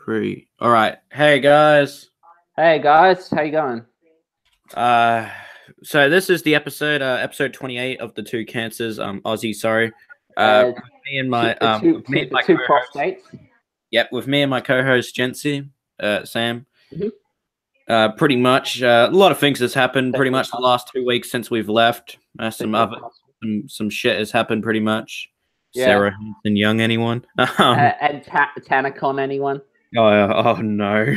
3. All right. Hey guys. Hey guys, how you going? So this is the episode 28 of the Two Cancers. Aussie, sorry. Me and my the two prostates. Yep, with me and my co-host Jency, Sam. Mm-hmm. Pretty much, a lot of things has happened. Pretty much the last 2 weeks since we've left. Some shit has happened. Pretty much. Yeah. Sarah Hanson Young, anyone? And Tanacon, anyone? Oh no.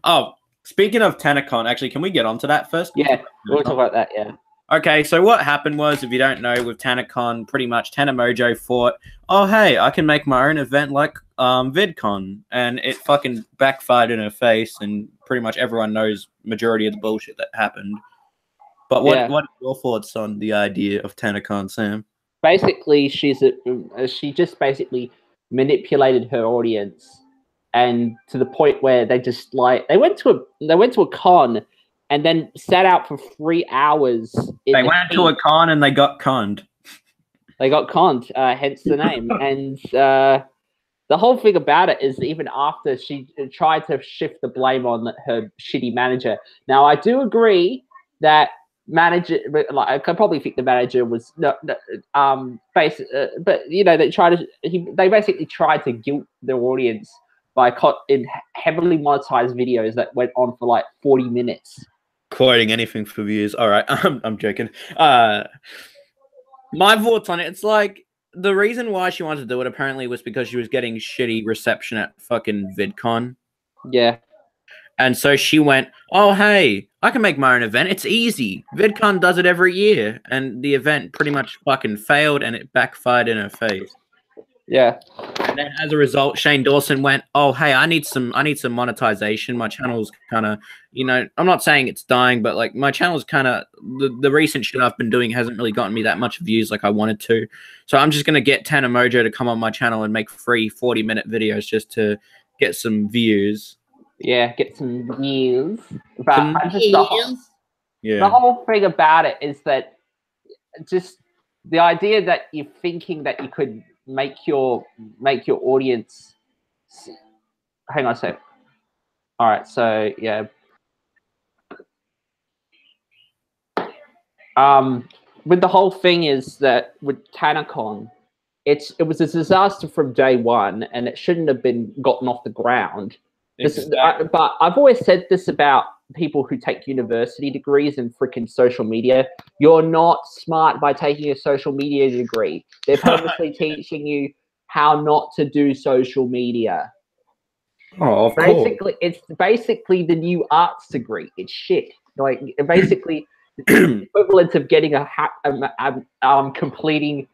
Oh, speaking of Tanacon, actually, can we get onto that first? Yeah, we'll talk about that. Yeah. Okay, so what happened was, if you don't know, with Tanacon, pretty much Tanamojo thought, oh hey, I can make my own event like VidCon, and it fucking backfired in her face, and pretty much everyone knows majority of the bullshit that happened. But what are your thoughts on the idea of Tanacon, Sam? Basically, she just basically manipulated her audience, and to the point where they just they went to a con. And then sat out for 3 hours. They went to a con and they got conned. They got conned, hence the name. And the whole thing about it is, even after she tried to shift the blame on her shitty manager. Now, I do agree that I could probably think the manager was but you know, they basically tried to guilt their audience by in heavily monetized videos that went on for like 40 minutes. Quoting anything for views. All right, I'm joking. My thoughts on it, it's like, the reason why she wanted to do it apparently was because she was getting shitty reception at fucking VidCon. Yeah. And so she went, oh, hey, I can make my own event. It's easy. VidCon does it every year. And the event pretty much fucking failed, and it backfired in her face. Yeah. And then as a result, Shane Dawson went, oh, hey, I need some monetization. My channel's kind of, you know, I'm not saying it's dying, but like my channel's kind of, the recent shit I've been doing hasn't really gotten me that much views like I wanted to. So I'm just going to get Tanamojo to come on my channel and make free 40-minute videos just to get some views. Yeah, get some views. But the whole thing about it is that just the idea that you're thinking that you could make your audience. Hang on a sec. All right, so yeah. With the whole thing is that with Tanacon, it was a disaster from day one, and it shouldn't have been gotten off the ground. Exactly. But I've always said this about people who take university degrees in freaking social media. You're not smart by taking a social media degree. They're purposely teaching you how not to do social media. Oh, of course. It's basically the new arts degree. It's shit. Like, basically the equivalent of getting completing,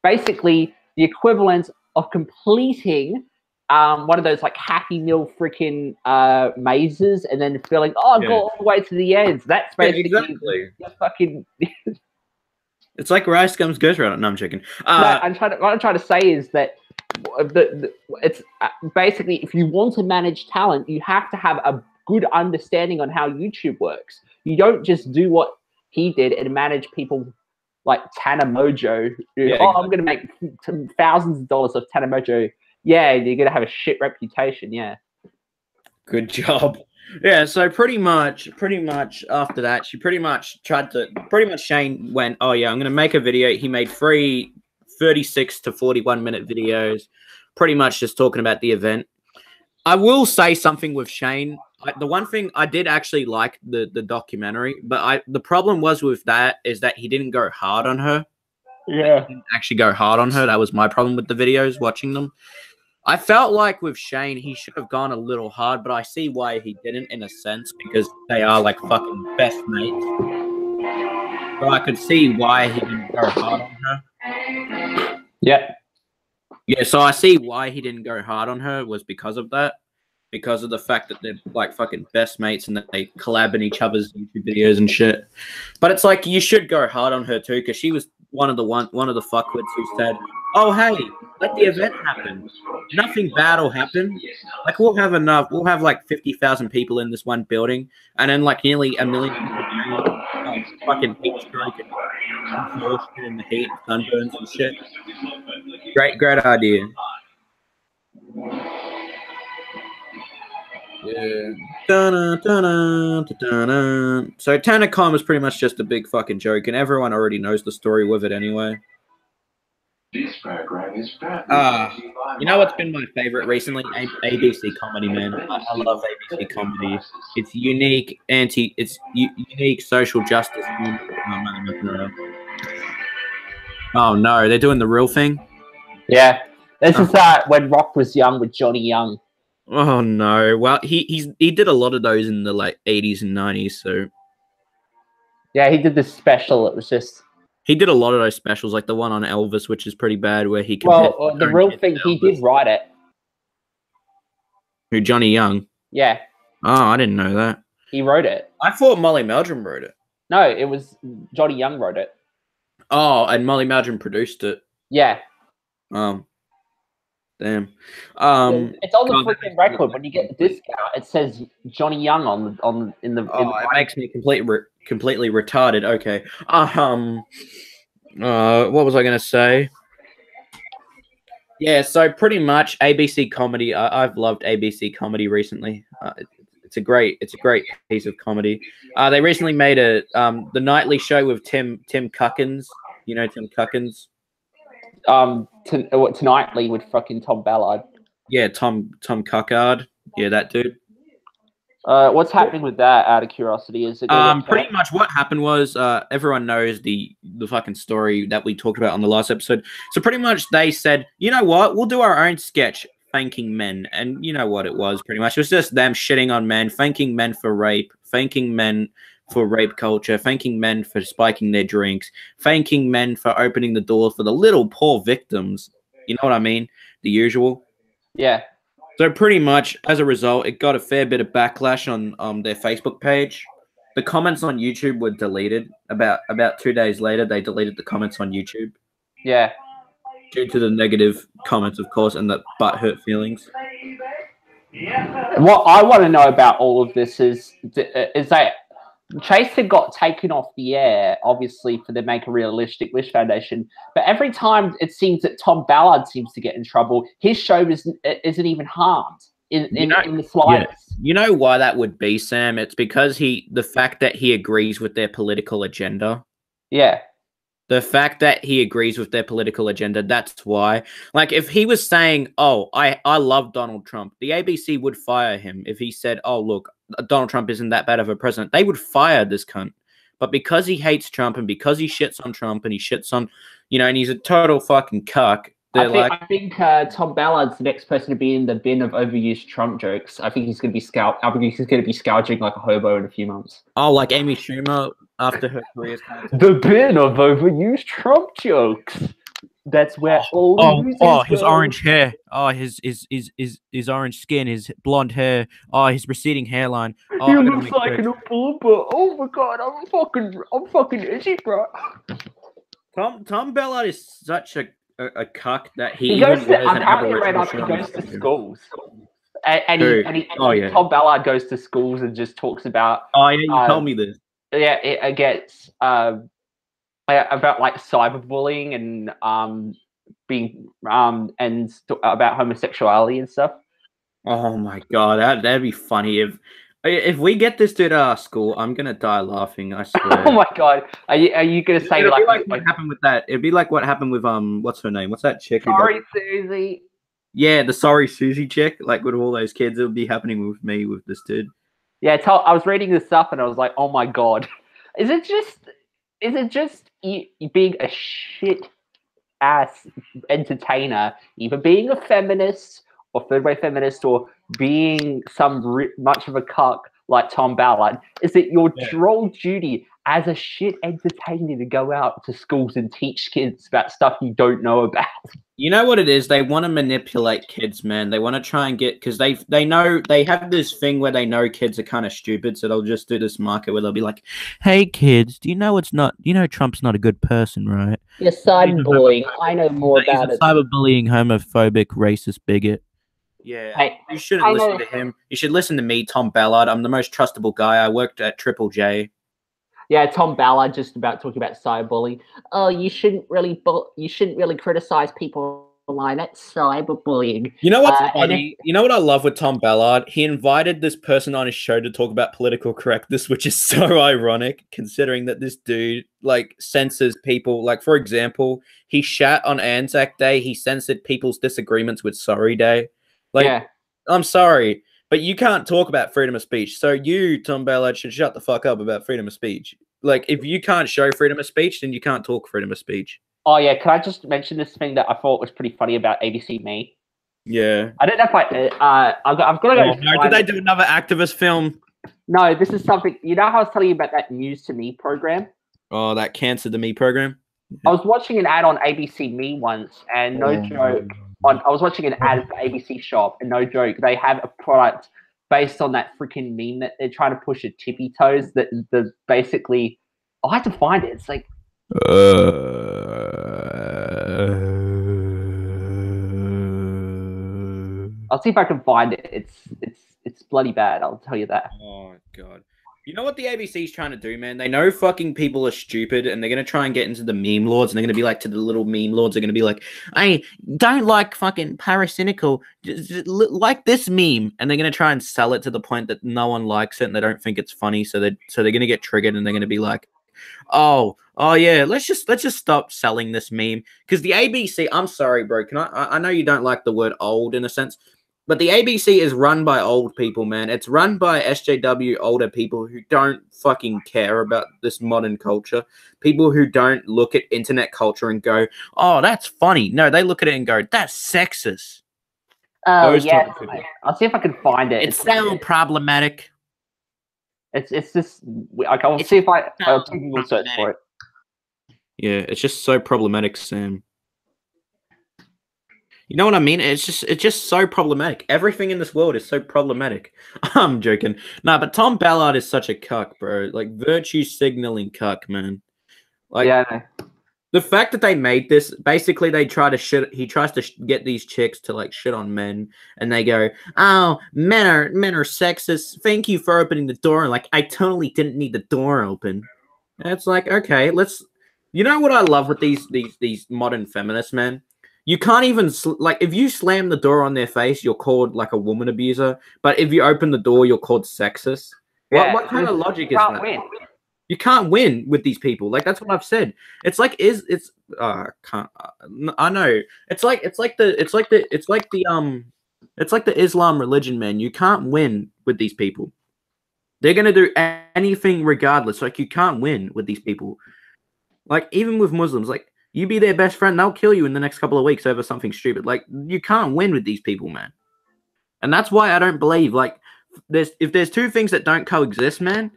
basically the equivalent of completing one of those like Happy Meal freaking mazes, and then feeling, go all the way to the end. That's basically fucking. It's like Rice Gum's Ghost Rider. No, I'm joking. What I'm trying to say is that it's basically, if you want to manage talent, you have to have a good understanding on how YouTube works. You don't just do what he did and manage people like Tanamojo. I'm going to make thousands of dollars of Tanamojo. Yeah, you're going to have a shit reputation, yeah. Good job. Yeah, so pretty much after that, she pretty much Shane went, oh yeah, I'm going to make a video. He made 3 36 to 41 minute videos, pretty much just talking about the event. I will say something with Shane. The one thing I did actually like the documentary, but the problem was with that is that he didn't go hard on her. Yeah. He didn't actually go hard on her. That was my problem with the videos, watching them. I felt like with Shane, he should have gone a little hard, but I see why he didn't in a sense, because they are like fucking best mates. So I could see why he didn't go hard on her. Yeah. Yeah, so I see why he didn't go hard on her was because of that. Because of the fact that they're like fucking best mates and that they collab in each other's YouTube videos and shit. But it's like, you should go hard on her too, because she was one of the fuckwits who said, oh hey, let the event happen. Nothing bad will happen. Like, we'll have like 50,000 people in this one building, and then like nearly 1 million people fucking heat stroke and in the heat, sunburns and shit. Great idea. Yeah. Dun-dun-dun-dun-dun-dun. So Tanacon was pretty much just a big fucking joke, and everyone already knows the story with it anyway. You know what's been my favorite recently? ABC comedy, man. I love ABC comedy. It's unique, unique social justice. Oh no, they're doing the real thing. Yeah, this is when Rock was young with Johnny Young. Oh no! Well, he did a lot of those in the like 80s and 90s. So yeah, he did this special. It was just he did a lot of those specials, like the one on Elvis, which is pretty bad, where he the real thing. He did write it. Who, Johnny Young? Yeah. Oh, I didn't know that. He wrote it. I thought Molly Meldrum wrote it. No, it was Johnny Young wrote it. Oh, and Molly Meldrum produced it. Yeah. Damn. It's on the freaking record. When you get the discount, it says Johnny Young in the. It makes me completely retarded. Okay. What was I gonna say? Yeah. So pretty much ABC comedy. I've loved ABC comedy recently. It's a great piece of comedy. They recently made the nightly show with Tim Cuckins. You know Tim Cuckins? Tonightly with fucking Tom Ballard. Yeah, Tom Cuckard. Yeah, that dude. What's happening with that? Out of curiosity, is it pretty much what happened was everyone knows the fucking story that we talked about on the last episode. So pretty much they said, you know what, we'll do our own sketch thanking men, and you know what it was. Pretty much it was just them shitting on men, thanking men for rape, thanking men for rape culture, thanking men for spiking their drinks, thanking men for opening the door for the little poor victims. You know what I mean? The usual. Yeah. So pretty much, as a result, it got a fair bit of backlash on their Facebook page. The comments on YouTube were deleted. About 2 days later, they deleted the comments on YouTube. Yeah. Due to the negative comments, of course, and the butthurt feelings. What I want to know about all of this is that Chaser got taken off the air, obviously, for the Make a Realistic Wish Foundation. But every time it seems that Tom Ballard seems to get in trouble, his show isn't even harmed in the slightest. Yeah. You know why that would be, Sam? It's because the fact that he agrees with their political agenda. Yeah. The fact that he agrees with their political agenda, that's why. Like, if he was saying, oh, I love Donald Trump, the ABC would fire him. If he said, oh, look, Donald Trump isn't that bad of a president, they would fire this cunt. But because he hates Trump and because he shits on Trump and he shits on, and he's a total fucking cuck, I think Tom Ballard's the next person to be in the bin of overused Trump jokes. I think he's going to be scourging like a hobo in a few months. Oh, like Amy Schumer after her career's kind of... The bin of overused Trump jokes. That's where his orange hair. Oh, his orange skin, his blonde hair. Oh, his receding hairline. Oh, he looks like an Oompa. Oh my god, I'm fucking itchy, bro. Tom Ballard is such a cuck that he goes to schools. Tom Ballard goes to schools and just talks about. Oh yeah, you told me this. Yeah, it gets about like cyberbullying and being and about homosexuality and stuff. Oh my god, that'd be funny if we get this dude at our school. I'm gonna die laughing. I swear. Oh my god, are you gonna say like what happened with that? It'd be like what happened with what's her name? What's that chick? Sorry, Fousey. Yeah, the Sorry Susie chick. Like with all those kids, it would be happening with me with this dude. Yeah, I was reading this stuff and I was like, oh my god, is it just you being a shit ass entertainer, either being a feminist or third wave feminist or being much of a cuck like Tom Ballard? Is it your droll duty as a shit entertainer to go out to schools and teach kids about stuff you don't know about? You know what it is? They want to manipulate kids, man. They want to try and get, because they know they have this thing where they know kids are kind of stupid, so they'll just do this market where they'll be like, "Hey kids, do you know Trump's not a good person, right? You're cyberbullying. I know more about it. Cyberbullying, homophobic, racist bigot. Yeah, hey, you shouldn't listen to him. You should listen to me, Tom Ballard. I'm the most trustable guy. I worked at Triple J. Yeah, Tom Ballard just about talking about cyberbullying. Oh, you shouldn't really criticize people line. That's cyberbullying. You know what's funny? You know what I love with Tom Ballard? He invited this person on his show to talk about political correctness, which is so ironic considering that this dude like censors people. Like, for example, he shat on Anzac Day. He censored people's disagreements with Sorry Day. Like, yeah. I'm sorry, but you can't talk about freedom of speech. So you, Tom Ballard, should shut the fuck up about freedom of speech. Like, if you can't show freedom of speech, then you can't talk freedom of speech. Oh, yeah. Can I just mention this thing that I thought was pretty funny about ABC Me? Yeah. I don't know if I've got to go. No, did they do another activist film? No, this is something. You know how I was telling you about that News to Me program? Oh, that Cancer to Me program? I was watching an ad on ABC Me once, and no joke. I was watching an ad for ABC Shop, and no joke, they have a product based on that freaking meme that they're trying to push at Tippy Toes. That the basically, I had to find it. It's like. I'll see if I can find it. It's bloody bad. I'll tell you that. Oh god. You know what the ABC's trying to do, man? They know fucking people are stupid, and they're gonna try and get into the meme lords, and they're gonna be like to the little meme lords. They're gonna be like, "Hey, don't like fucking paracynical, just like this meme," and they're gonna try and sell it to the point that no one likes it, and they don't think it's funny. So they're gonna get triggered, and they're gonna be like, "Oh yeah, let's just stop selling this meme," because the ABC. I'm sorry, bro. I know you don't like the word old in a sense. But the ABC is run by old people, man. It's run by SJW older people who don't fucking care about this modern culture. People who don't look at internet culture and go, "Oh, that's funny." No, they look at it and go, "That's sexist." Oh, yeah. I'll see if I can find it. It's so problematic. It's just... I'll see if I'll Google search for it. Yeah, it's just so problematic, Sam. You know what I mean? It's just so problematic. Everything in this world is so problematic. I'm joking. Nah, but Tom Ballard is such a cuck, bro. Like, virtue signaling cuck, man. Like, yeah. The fact that they made this, basically they try to shit. He tries to get these chicks to like shit on men, and they go, "Oh, men are sexist. Thank you for opening the door." And like, I totally didn't need the door open. And it's like, okay, let's. You know what I love with these modern feminists, man? You can't even, like, if you slam the door on their face, you're called, like, a woman abuser. But if you open the door, you're called sexist. Yeah, what kind of logic is that? Win. You can't win with these people. Like, that's what I've said. It's like, I know. It's like the Islam religion, man. You can't win with these people. They're going to do anything regardless. Like, you can't win with these people. Like, even with Muslims, like, you be their best friend, they'll kill you in the next couple of weeks over something stupid. Like, you can't win with these people, man. And that's why I don't believe, like, if there's two things that don't coexist, man,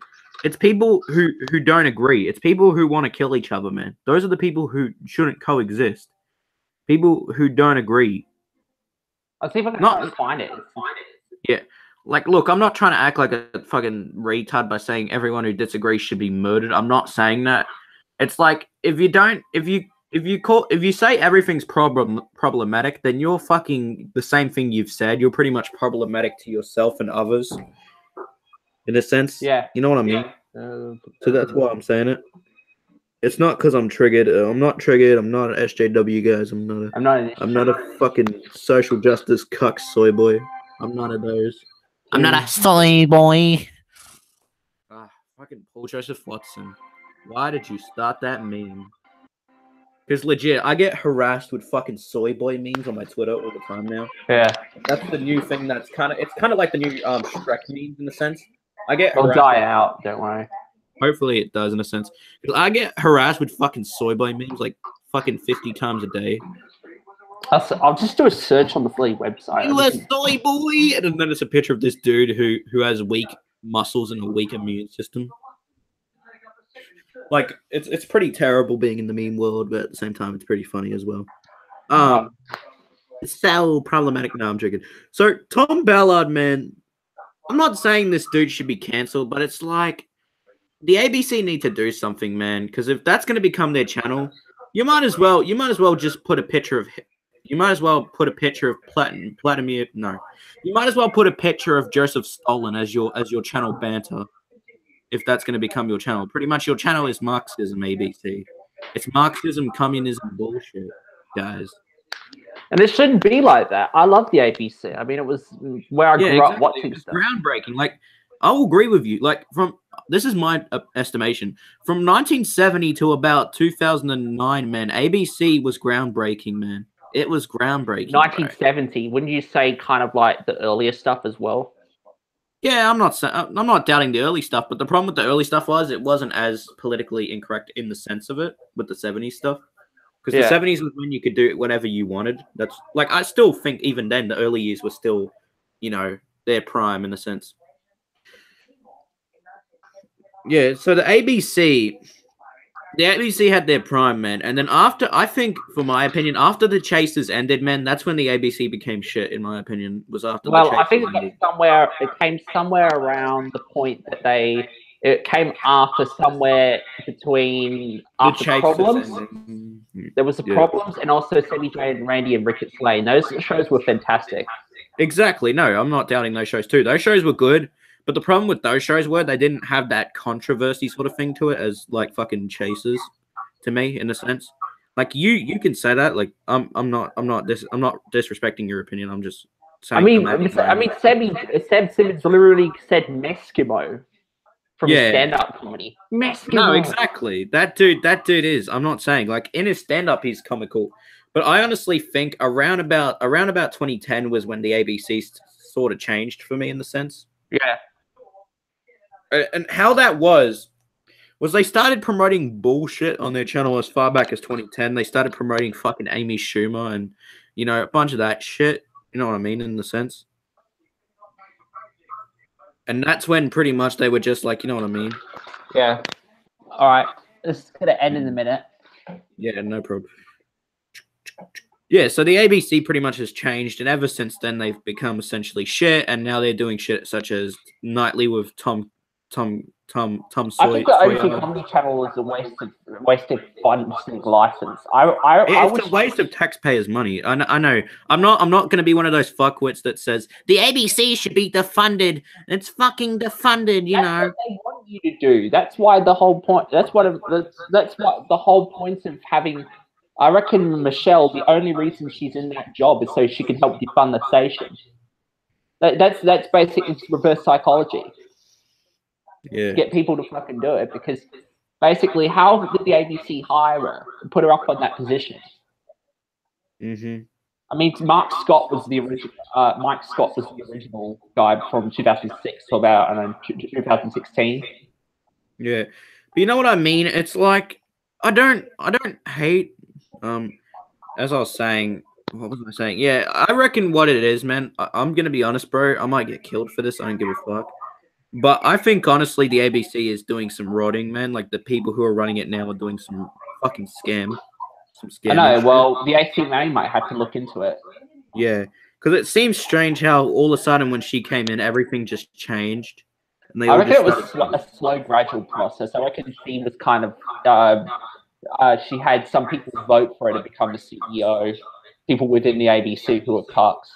it's people who don't agree. It's people who want to kill each other, man. Those are the people who shouldn't coexist. People who don't agree. I'll see if I can find it. Yeah. Like, look, I'm not trying to act like a fucking retard by saying everyone who disagrees should be murdered. I'm not saying that. It's like, if you say everything's problematic, then you're fucking the same thing you've said. You're pretty much problematic to yourself and others, in a sense. Yeah. You know what I mean? Yeah. So that's why I'm saying it. It's not because I'm triggered. I'm not triggered. I'm not an SJW, guys. I'm not a fucking social justice cuck soy boy. I'm none of those. I'm not a soy boy. Fucking Paul Joseph Watson. Why did you start that meme? Because legit, I get harassed with fucking soy boy memes on my Twitter all the time now. Yeah. That's the new thing it's kind of like the new Shrek memes in a sense. It'll die out, don't worry. Hopefully it does in a sense. Because I get harassed with fucking soy boy memes like fucking 50 times a day. I'll just do a search on the Flea website. You a soy boy! And then it's a picture of this dude who has weak muscles and a weak immune system. Like, it's pretty terrible being in the meme world, but at the same time, it's pretty funny as well. It's so problematic. No, I'm joking. So, Tom Ballard, man, I'm not saying this dude should be cancelled, but it's like, the ABC need to do something, man, because if that's going to become their channel, you might as well just put a picture of, you might as well put a picture of Vladimir, no. You might as well put a picture of Joseph Stalin as your channel banter. If that's going to become your channel. Pretty much your channel is Marxism, ABC. It's Marxism, communism bullshit, guys. And it shouldn't be like that. I love the ABC. I mean, it was where I grew up watching stuff. Groundbreaking. Like, I will agree with you. Like, this is my estimation. From 1970 to about 2009, man, ABC was groundbreaking, man. It was groundbreaking. 1970. Wouldn't you say kind of like the earlier stuff as well? Yeah, I'm not doubting the early stuff, but the problem with the early stuff was it wasn't as politically incorrect in the sense of it with the 70s stuff. Because the 70s was when you could do it whenever you wanted. That's like, I still think even then the early years were still, you know, their prime in a sense. Yeah, so the ABC had their prime, man. And then after, I think, for my opinion, after the Chasers ended, man, that's when the ABC became shit, in my opinion, was after the Chasers I think it came somewhere around the point that it came after somewhere between after Problems. There was the Problems, and also Sammy J and Randy and Ricketts Lane. Those shows were fantastic. Exactly. No, I'm not doubting those shows too. Those shows were good. But the problem with those shows were they didn't have that controversy sort of thing to it as like fucking Chasers, to me, in a sense. Like you can say that. Like I'm not disrespecting your opinion. I'm just saying. I mean, Sam Simmons literally said Meskimo from his stand-up comedy. Meskimo. No, exactly. That dude is. I'm not saying like in his stand-up he's comical, but I honestly think around about 2010 was when the ABC sort of changed for me in the sense. Yeah. And how that was they started promoting bullshit on their channel as far back as 2010. They started promoting fucking Amy Schumer and, you know, a bunch of that shit. You know what I mean, in the sense? And that's when pretty much they were just like, you know what I mean? Yeah. All right. This is going to end in a minute. Yeah, no problem. Yeah, so the ABC pretty much has changed, and ever since then they've become essentially shit, and now they're doing shit such as Nightly with Tom Sawyer. I think the OC Comedy Channel is a wasted funding license. It's a waste of taxpayers' money. I know. I'm not going to be one of those fuckwits that says the ABC should be defunded. It's fucking defunded, you know. What they want you to do. That's why the whole point. That's what the whole point of having. I reckon Michelle. The only reason she's in that job is so she can help defund the station. That's basically reverse psychology. Yeah. Get people to fucking do it, because basically, how did the ABC hire her and put her up on that position? Mm-hmm. I mean, Mike Scott was the original guy from 2006 to about 2016. Yeah, but you know what I mean? It's like I don't hate. As I was saying, what was I saying? Yeah, I reckon what it is, man. I'm gonna be honest, bro. I might get killed for this. I don't give a fuck. But I think, honestly, the ABC is doing some rotting, man. Like, the people who are running it now are doing some fucking scam. I know. Well, the ACMA might have to look into it. Yeah. Because it seems strange how all of a sudden when she came in, everything just changed. And I reckon it was a slow, gradual process. I reckon she was kind of... she had some people vote for her to become the CEO. People within the ABC who are cucks.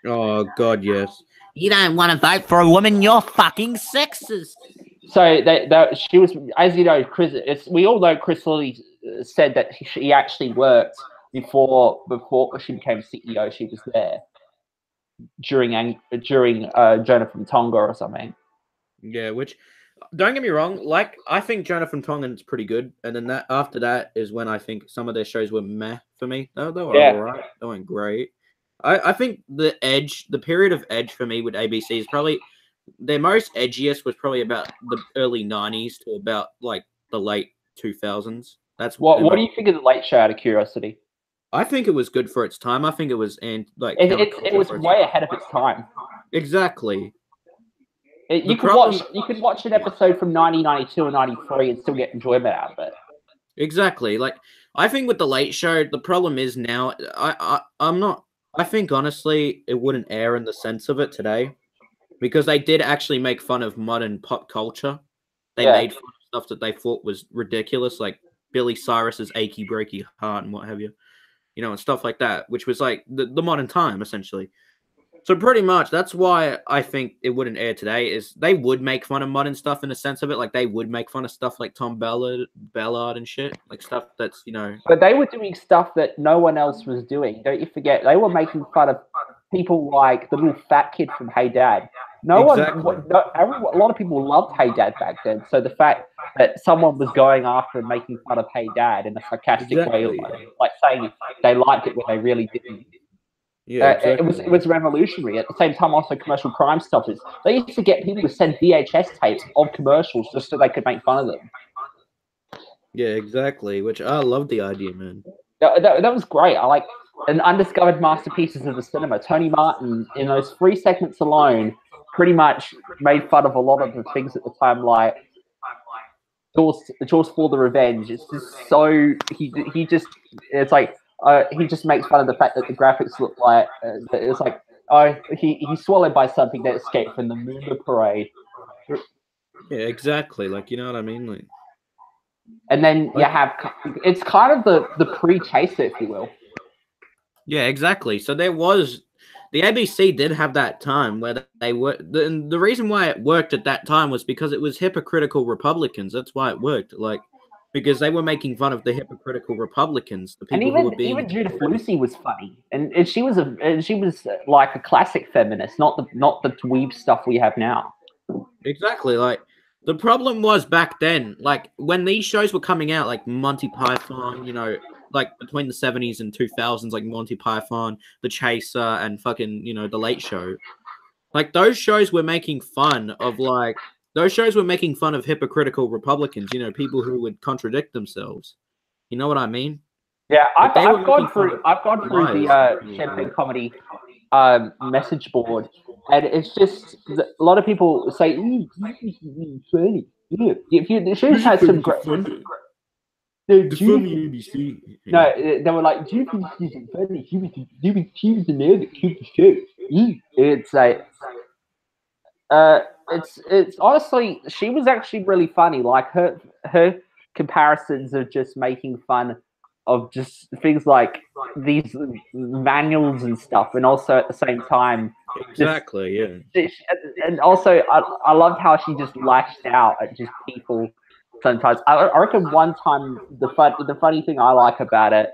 Oh, God, yes. You don't want to vote for a woman, you're fucking sexist. So she was, as you know, we all know Chris Lilly said that she actually worked before she became CEO. She was there during Jonah from Tonga or something. Yeah, which, don't get me wrong, like, I think Jonah from Tonga is pretty good, and then after that is when I think some of their shows were meh for me. They were alright. They weren't great. I think the period of edge for me with ABC is probably their most edgiest was probably about the early 90s to about like the late 2000s. That's what do you think of the Late Show, out of curiosity? I think it was good for its time. I think it was it was way ahead of its time. Exactly. You could watch an episode from 1992 or 93 and still get enjoyment out of it. Exactly. Like, I think with the Late Show, the problem is now I think, honestly, it wouldn't air in the sense of it today, because they did actually make fun of modern pop culture. They made fun of stuff that they thought was ridiculous, like Billy Cyrus's Achy Breaky Heart and what have you, and stuff like that, which was like the modern time, essentially. So pretty much, that's why I think it wouldn't air today. Is they would make fun of modern stuff in a sense of it, like they would make fun of stuff like Tom Ballard and shit, like stuff that's But they were doing stuff that no one else was doing. Don't you forget? They were making fun of people like the little fat kid from Hey Dad. A lot of people loved Hey Dad back then. So the fact that someone was going after and making fun of Hey Dad in a sarcastic way, like saying they liked it when they really didn't. Yeah, exactly. It was revolutionary. At the same time, also commercial Crime Stoppers. They used to get people to send VHS tapes of commercials just so they could make fun of them. Yeah, exactly. Which I love the idea, man. That was great. I like an undiscovered masterpieces of the cinema. Tony Martin, in those 3 segments alone, pretty much made fun of a lot of the things at the time, like Jaws for the Revenge. It's just so he just makes fun of the fact that the graphics look like it's like he's swallowed by something that escaped from the Moomba parade. Yeah, exactly. Like, you know what I mean? Like, and then you have it's kind of the pre-chaser, if you will. Yeah, exactly. So there was the ABC did have that time where they were the reason why it worked at that time was because it was hypocritical Republicans. That's why it worked. Like because they were making fun of the hypocritical Republicans, the people who were being even Judith Fousey was funny, and she was like a classic feminist, not the dweeb stuff we have now. Exactly. Like the problem was back then, like when these shows were coming out, like Monty Python, like between the 70s and 2000s, like Monty Python, The Chaser, and fucking, The Late Show. Like those shows were making fun of hypocritical Republicans, people who would contradict themselves. You know what I mean? Yeah, Like, I've gone through the Champagne Comedy message board, and it's just a lot of people say, funny. Yeah. If you should have some great. No, they were like, do you think this is funny? He was the man that killed the show. It's like, it's honestly, she was actually really funny. Like her comparisons of just making fun of just things like these manuals and stuff, and also at the same time, exactly, and also I loved how she just lashed out at just people. Sometimes I reckon one time the funny thing I like about it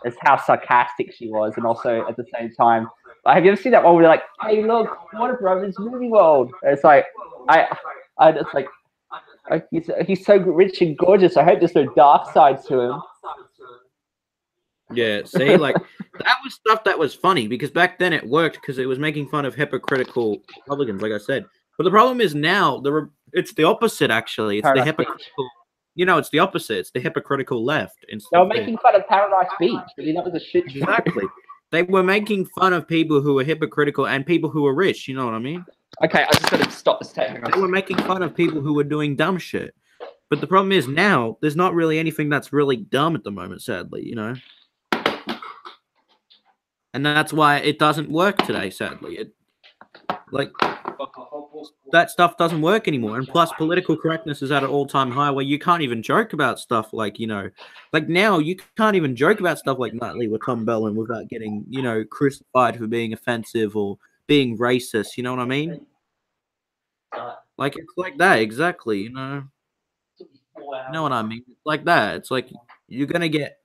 is how sarcastic she was, and also at the same time, have you ever seen that one where they're like, "Hey, look, Warner Brothers Movie World"? It's like I just like he's so rich and gorgeous. I hope there's no dark side to him. Yeah, see, like that was stuff that was funny because back then it worked because it was making fun of hypocritical Republicans, like I said. But the problem is now it's the opposite. Actually, it's the hypocritical. It's the opposite. It's the hypocritical left. They were making fun of Paradise Beach. I mean, that was a shit show. Exactly. They were making fun of people who were hypocritical and people who were rich. You know what I mean? Okay, I just got to stop this tape. They were making fun of people who were doing dumb shit. But the problem is now there's not really anything that's really dumb at the moment, sadly. And that's why it doesn't work today, sadly. That stuff doesn't work anymore. And plus, political correctness is at an all-time high where you can't even joke about stuff like, like now you can't even joke about stuff like Nightly with Tom Bellin without getting, crucified for being offensive or being racist. You know what I mean? Like, it's like that, exactly, You know what I mean? It's like that. It's like you're going to get,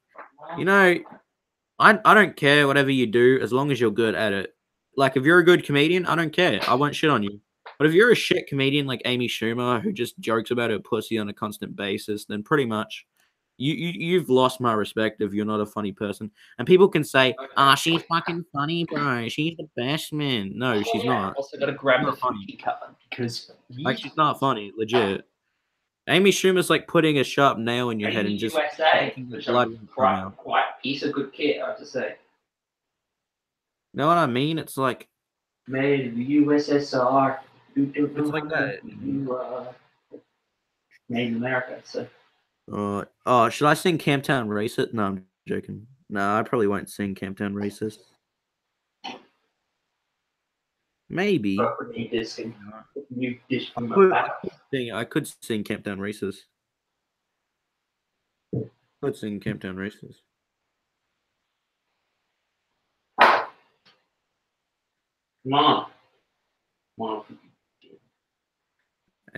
I don't care whatever you do as long as you're good at it. Like, if you're a good comedian, I don't care. I won't shit on you. But if you're a shit comedian like Amy Schumer, who just jokes about her pussy on a constant basis, then pretty much you've lost my respect if you're not a funny person. And people can say, she's fucking funny, bro. She's the best, man. No, she's not. Also got to grab the funny cut because she's not funny, legit. Amy Schumer's like putting a sharp nail in your head and just making the blood come out. Quite piece of good kit, I have to say. You know what I mean? It's like made in the USSR. It's like that. Made in America. So. Should I sing Camptown Racist? No, I'm joking. No, I probably won't sing Camptown Racist. Maybe. I could sing Camptown Racist. Could sing Camptown Racist. Come on. Come on.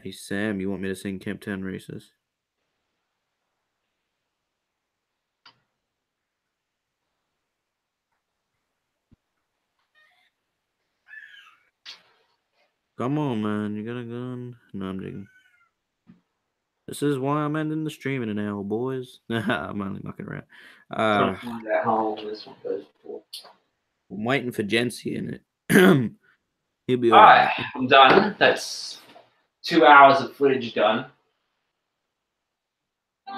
Hey Sam, you want me to sing Camptown Races? Come on, man. You got a gun? No, I'm joking. This is why I'm ending the stream in an hour, boys. I'm only mucking around. I'm waiting for Jency in it. He'll be all right. I'm done. That's 2 hours of footage done. No,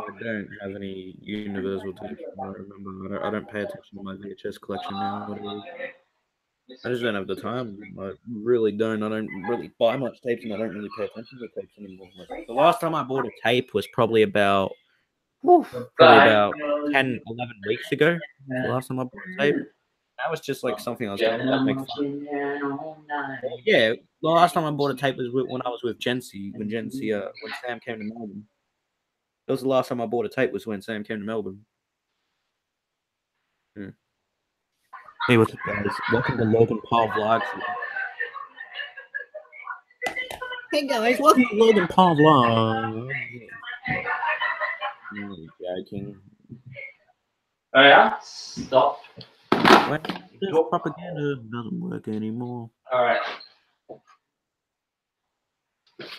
I don't have any universal tapes. I don't remember. I don't pay attention to my VHS collection now. I just don't have the time. I really don't. I don't really buy much tapes, and I don't really pay attention to tapes anymore. Like, the last time I bought a tape was probably about 10, 11 weeks ago. The last time I bought a tape. That was just like something I was going to make fun. Yeah, the last time I bought a tape was when I was with Jency. When Sam came to Melbourne. That was the last time I bought a tape. Was when Sam came to Melbourne. Yeah. Hey, what's up, guys? Welcome to Logan Paul Vlogs. Hey, guys, welcome to Logan Paul Vlogs. No, joking. Oh, yeah? Stop. Well, this propaganda doesn't work anymore. All right. All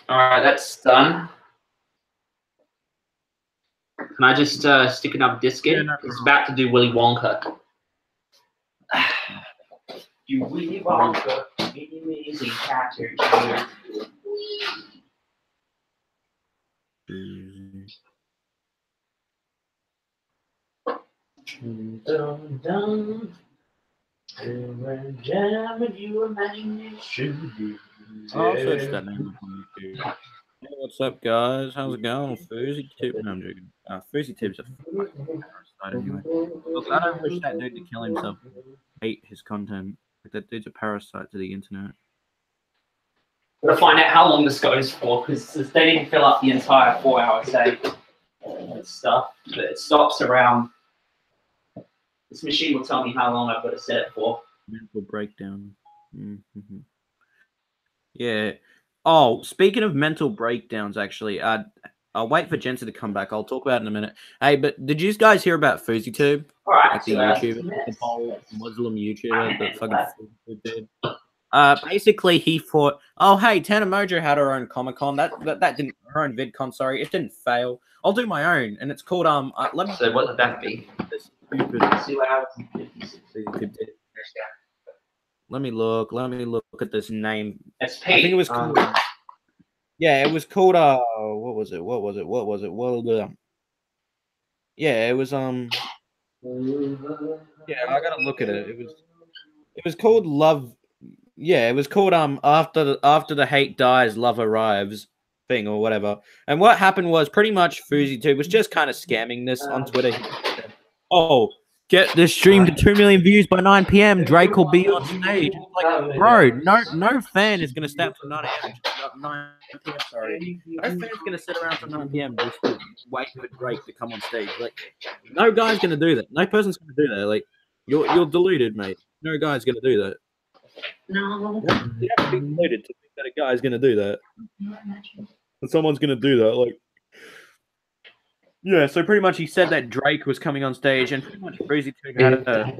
right, that's done. Can I just stick another disc in? It's about to do Willy Wonka. You Willy Wonka, amazing capture. I'll search that name on YouTube. Hey, what's up, guys? How's it going? Fouseytube? No, I'm joking. Fouseytube's a fucking parasite anyway. Look, I don't wish that dude to kill himself. I hate his content. Like, that dude's a parasite to the internet. Gotta find out how long this goes for, because they didn't fill up the entire 4-hour day and stuff. But it stops around. This machine will tell me how long I've got to set it for. Mental breakdown. Mm-hmm. Yeah. Oh, speaking of mental breakdowns, actually, I'll wait for Jensen to come back. I'll talk about it in a minute. Hey, but did you guys hear about Fouseytube? All right, like the YouTuber, the whole Muslim YouTuber, the fucking Fouseytube dude. Basically, he thought, oh, hey, Tana Mojo had her own Comic-Con. That didn't, her own VidCon, sorry. It didn't fail. I'll do my own. And it's called, let me... So what would that be? Let me look at this name. It's I think it was called... Yeah, it was called, what was it? Well, yeah, it was, yeah, I gotta look at it. It was called Love... Yeah, it was called after the hate dies, love arrives thing or whatever. And what happened was pretty much Fouseytube was just kind of scamming this on Twitter. He said, oh, get this stream to 2 million views by 9 p.m. Drake will be on stage. It's like, bro, no fan is gonna stay up till 9 p.m. Sorry, no fan's gonna sit around till 9 p.m. just to wait for Drake to come on stage. Like, no guy's gonna do that. No person's gonna do that. Like, you're deluded, mate. No guy's gonna do that. No, you have to be deluded to think that a guy's gonna do that. And someone's gonna do that, like. Yeah, so pretty much he said that Drake was coming on stage, and pretty much Fouseytube had a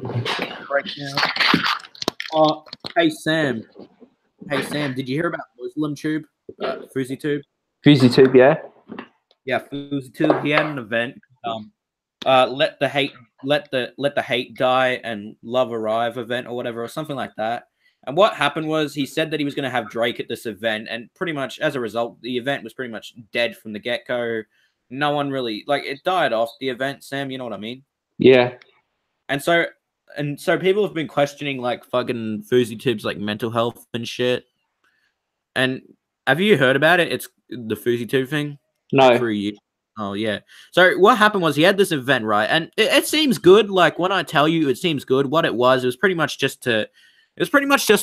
breakdown. Hey Sam, did you hear about MuslimTube? Fouseytube? Fouseytube, yeah. Yeah, Fouseytube. He had an event. Let the hate die and love arrive event or whatever, or something like that. And what happened was he said that he was going to have Drake at this event, and pretty much as a result, the event was pretty much dead from the get-go. No one really, like, it died off, the event, Sam, you know what I mean? Yeah. And so people have been questioning, like, fucking Fouseytube's, like, mental health and shit. And have you heard about it? It's the Fouseytube thing? No. For you. Oh, yeah. So what happened was he had this event, right? And it seems good. Like, when I tell you it seems good, what it was pretty much just an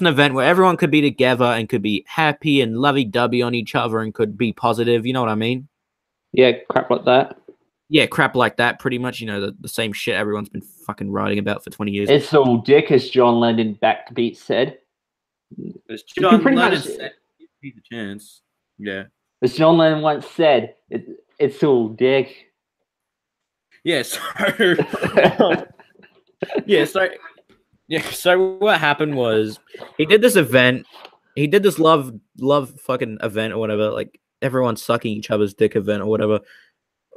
event where everyone could be together and could be happy and lovey-dovey on each other and could be positive. You know what I mean? Yeah, crap like that. Yeah, crap like that, pretty much. You know, the same shit everyone's been fucking writing about for 20 years. It's all dick, as John Lennon backbeat said. As You can John pretty Lennon much- said, give me the chance. Yeah. As John Lennon once said, it's all dick. Yeah, so so what happened was he did this event. He did this love fucking event or whatever, like everyone sucking each other's dick event or whatever.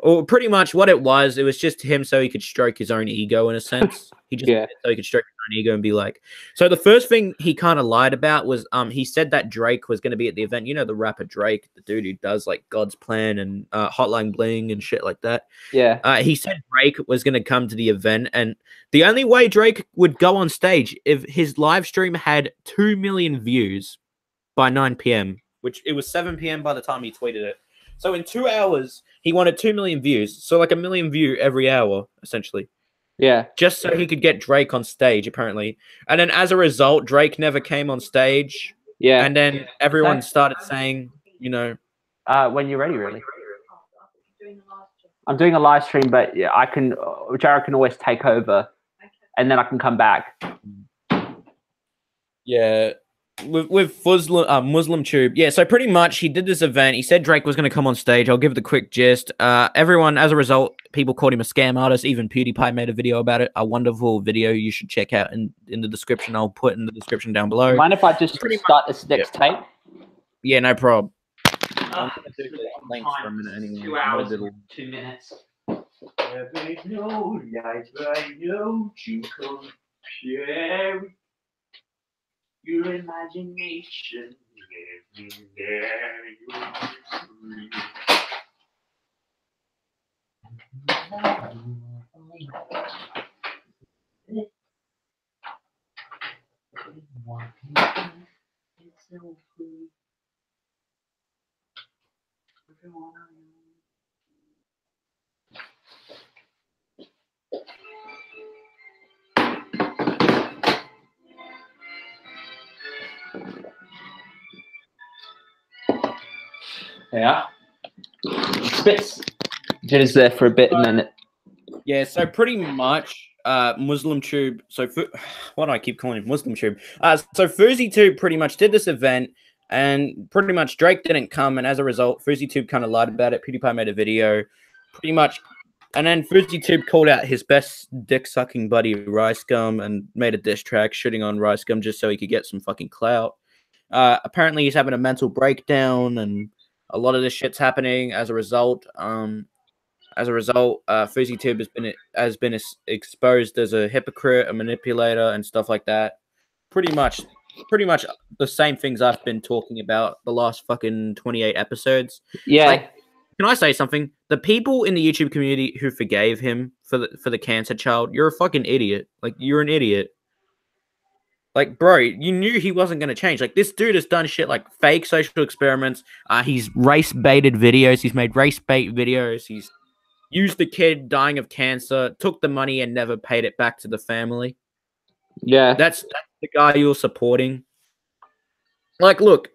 Or pretty much what it was just him so he could stroke his own ego in a sense. He just did it so he could stroke his own ego and be like. So the first thing he kind of lied about was he said that Drake was going to be at the event. You know the rapper Drake, the dude who does like God's Plan and Hotline Bling and shit like that. Yeah. He said Drake was going to come to the event, and the only way Drake would go on stage if his live stream had 2 million views by 9 p.m., which it was 7 p.m. by the time he tweeted it. So in 2 hours, he wanted 2 million views. So like 1 million view every hour, essentially. Yeah. Just so he could get Drake on stage, apparently. And then as a result, Drake never came on stage. Yeah. And then everyone started saying, you know... when you're ready, really. I'm doing a live stream, but yeah, Jared can always take over, and then I can come back. Yeah. With Muslim Tube. Yeah, so pretty much he did this event. He said Drake was going to come on stage. I'll give the quick gist. Everyone, as a result, people called him a scam artist. Even PewDiePie made a video about it. A wonderful video you should check out in the description. I'll put in the description down below. Mind if I just start this next tape? Yeah, no problem. I'm going to do the links for a minute anyway. 2 hours, 2 minutes. Your imagination gave me there. Yeah. Spits. Jenna's there for a bit and then Yeah, so pretty much Muslim Tube. So why do I keep calling him Muslim Tube? So Fouseytube pretty much did this event, and pretty much Drake didn't come, and as a result, Fouseytube kind of lied about it. PewDiePie made a video, pretty much, and then Fouseytube called out his best dick sucking buddy Rice Gum and made a diss track shitting on Rice Gum just so he could get some fucking clout. Apparently, he's having a mental breakdown, and a lot of this shit's happening as a result. Fouseytube has been exposed as a hypocrite, a manipulator, and stuff like that. Pretty much the same things I've been talking about the last fucking 28 episodes. yeah. Like, can I say something? The people in the YouTube community who forgave him for the cancer child, you're a fucking idiot. Like, you're an idiot. Like, bro, you knew he wasn't going to change. Like, this dude has done shit like fake social experiments. He's race-baited videos. He's made race-bait videos. He's used the kid dying of cancer, took the money and never paid it back to the family. Yeah. That's the guy you're supporting. Like, look,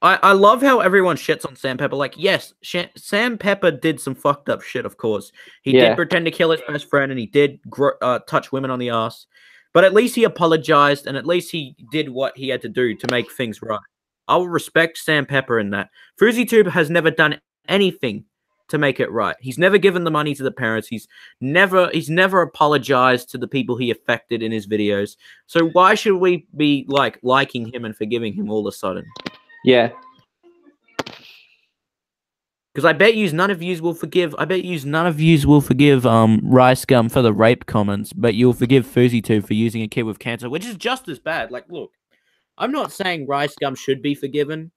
I love how everyone shits on Sam Pepper. Like, yes, Sam Pepper did some fucked up shit, of course. He did pretend to kill his best friend, and he did touch women on the ass. But at least he apologized, and at least he did what he had to do to make things right. I will respect Sam Pepper in that. Fouseytube has never done anything to make it right. He's never given the money to the parents. He's never apologized to the people he affected in his videos. So why should we be liking him and forgiving him all of a sudden? Yeah. Because I bet none of yous will forgive. Rice Gum for the rape comments, but you'll forgive Fouseytube for using a kid with cancer, which is just as bad. Like, look, I'm not saying Rice Gum should be forgiven,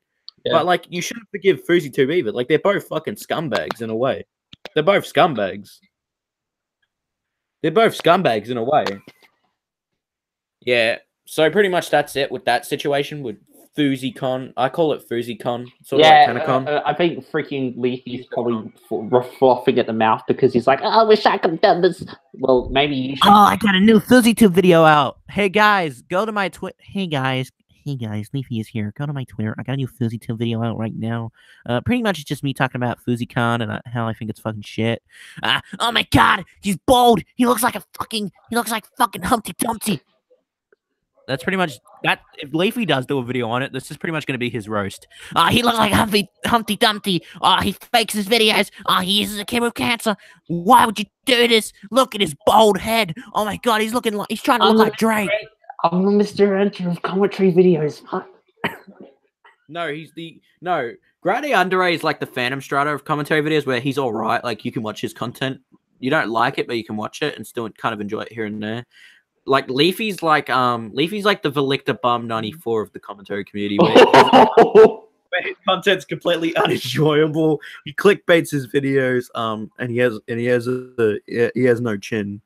but like, you shouldn't forgive Fouseytube either. Like, they're both fucking scumbags in a way. They're both scumbags. In a way. Yeah. So pretty much that's it with that situation with Fouseycon. I call it Fouseycon. Sort of like Tanacon. I think freaking Leafy's probably frothing at the mouth because he's like, oh, I wish I could have done this. Well, maybe you should. Oh, I got a new Fouseytube video out. Hey guys, go to my Hey guys, Hey guys, Leafy is here. Go to my Twitter. I got a new Fouseytube video out right now. Pretty much it's just me talking about FouseyCon and how I think it's fucking shit. Oh my god, he's bald. He looks like fucking Humpty Dumpty. That's pretty much that. If Leafy does do a video on it, this is pretty much going to be his roast. He looks like Humpty Dumpty. He fakes his videos. He uses a kid with cancer. Why would you do this? Look at his bald head. Oh my god, he's looking like he's trying to look like Drake. I'm the Mr. Enter of commentary videos. No, Grady Andre is like the Phantom Strata of commentary videos, where he's all right. Like you can watch his content. You don't like it, but you can watch it and still kind of enjoy it here and there. Like Leafy's like the Victor Bum 94 of the commentary community, where his content's completely unenjoyable. He clickbaits his videos, and he has no chin.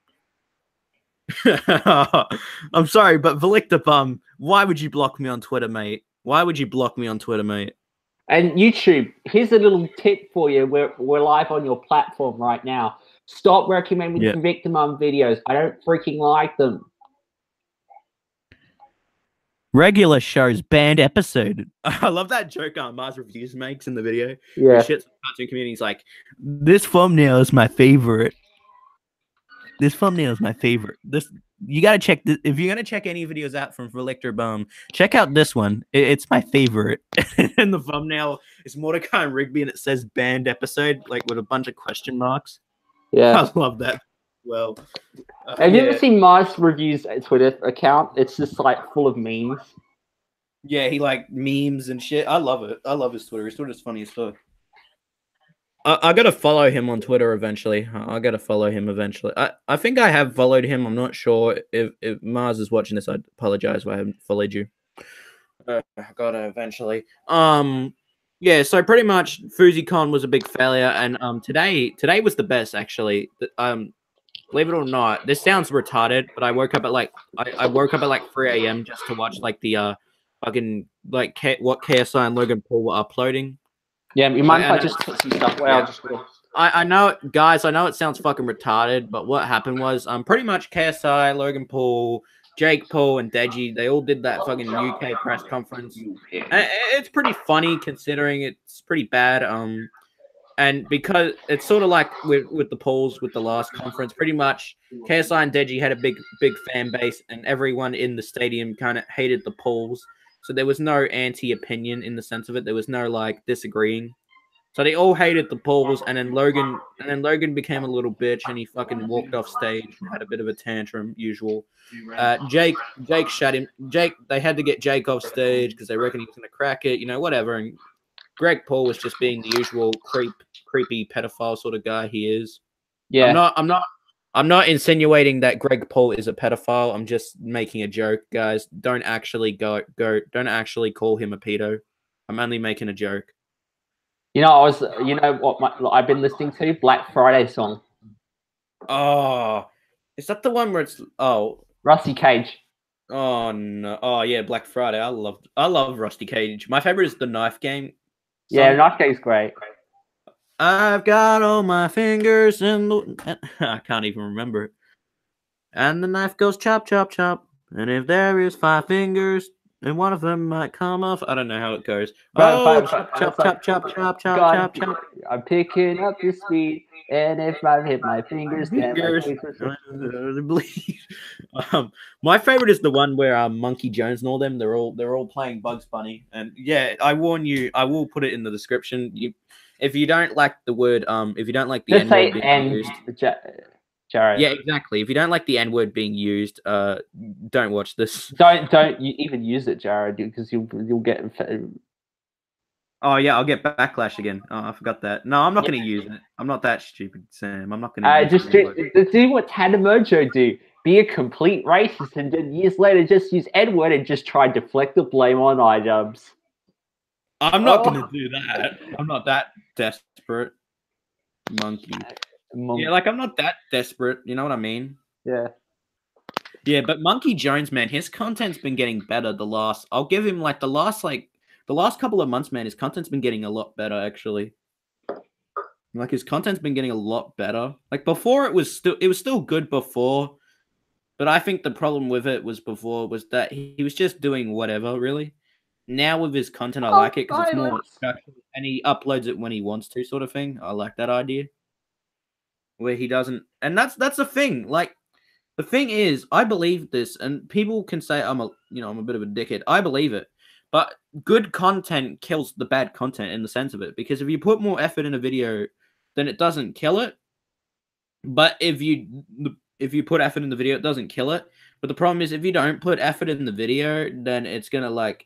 I'm sorry, but Victor Bum, why would you block me on Twitter, mate? Why would you block me on Twitter, mate? And YouTube, here's a little tip for you. We're live on your platform right now. Stop recommending Victor Bum videos. I don't freaking like them. Regular shows banned episode. I love that joke Mars Reviews makes in the video. Yeah. He shits the cartoon community. He's like, this thumbnail is my favorite. This thumbnail is my favorite. This you gotta check this. If you're gonna check any videos out from Victor Bum, check out this one. It's my favorite. and the thumbnail is Mordecai and Rigby, and it says banned episode, like with a bunch of question marks. Yeah, I love that. Well, have you ever seen Mars Reviews Twitter account? It's just like full of memes. Yeah, he like memes and shit. I love it. I love his Twitter. His Twitter's funny as fuck. I gotta follow him on Twitter eventually. I gotta follow him eventually. I think I have followed him. I'm not sure if Mars is watching this. I apologize if I haven't followed you. I gotta eventually. Yeah. So pretty much, FouseyCon was a big failure, and today was the best actually. Believe it or not, this sounds retarded, but I woke up at like 3 a.m. just to watch like the fucking like what KSI and Logan Paul were uploading. Yeah, you mind if I just put some stuff away? Yeah. I know it, guys. I know it sounds fucking retarded, but what happened was pretty much KSI, Logan Paul, Jake Paul, and Deji, they all did that fucking UK press conference. And it's pretty funny considering it's pretty bad. And because it's sort of like with the polls with the last conference, pretty much KSI and Deji had a big fan base, and everyone in the stadium kind of hated the polls. So there was no anti-opinion in the sense of it. There was no like disagreeing. So they all hated the polls, and then Logan became a little bitch, and he fucking walked off stage and had a bit of a tantrum. Usual. Jake shut him. They had to get Jake off stage because they reckon he was gonna crack it. You know, whatever. And Greg Paul was just being the usual creepy pedophile sort of guy he is. Yeah. I'm not insinuating that Greg Paul is a pedophile. I'm just making a joke, guys. Don't actually don't actually call him a pedo. I'm only making a joke. You know, I've been listening to Black Friday song. Oh, is that the one where it's Rusty Cage? Oh no! Oh yeah, Black Friday. I love Rusty Cage. My favorite is the Knife Game song. Yeah, Knife Game's great. I've got all my fingers in the... I can't even remember it. And the knife goes chop, chop, chop. And if there is 5 fingers, and one of them might come off... I don't know how it goes. Chop, chop, chop, chop. I'm picking up the speed, and if I hit my fingers, my favorite is the one where Monkey Jones and all them, they're all playing Bugs Bunny. And yeah, I warn you, I will put it in the description. If you don't like the word, if you don't like the N-word being used, Jared. Yeah, exactly. If you don't like the N-word being used, don't watch this. Don't even use it, Jared, because you'll get. Oh yeah, I'll get backlash again. Oh, I forgot that. No, I'm not going to use it. I'm not that stupid, Sam. I'm not going to. Just do what Tanamojo do. Be a complete racist, and then years later, just use N-word and just try to deflect the blame on iDubbbz. I'm not going to do that. I'm not that desperate. Monkey. Yeah, like I'm not that desperate. You know what I mean? Yeah. Yeah, but Monkey Jones, man, his content's been getting better. I'll give him like the last couple of months, man. His content's been getting a lot better, actually. Like his content's been getting a lot better. Like before, it was still good before, But I think the problem with it was that he was just doing whatever, really. Now with his content, I like it because it's more structured, and he uploads it when he wants to, sort of thing. I like that idea. Where he doesn't, and that's the thing. Like, the thing is, I believe this, and people can say I'm a bit of a dickhead. I believe it, but good content kills the bad content in the sense of it. Because if you put more effort in a video, then it doesn't kill it. But if you put effort in the video, it doesn't kill it. But the problem is, if you don't put effort in the video, then it's gonna like,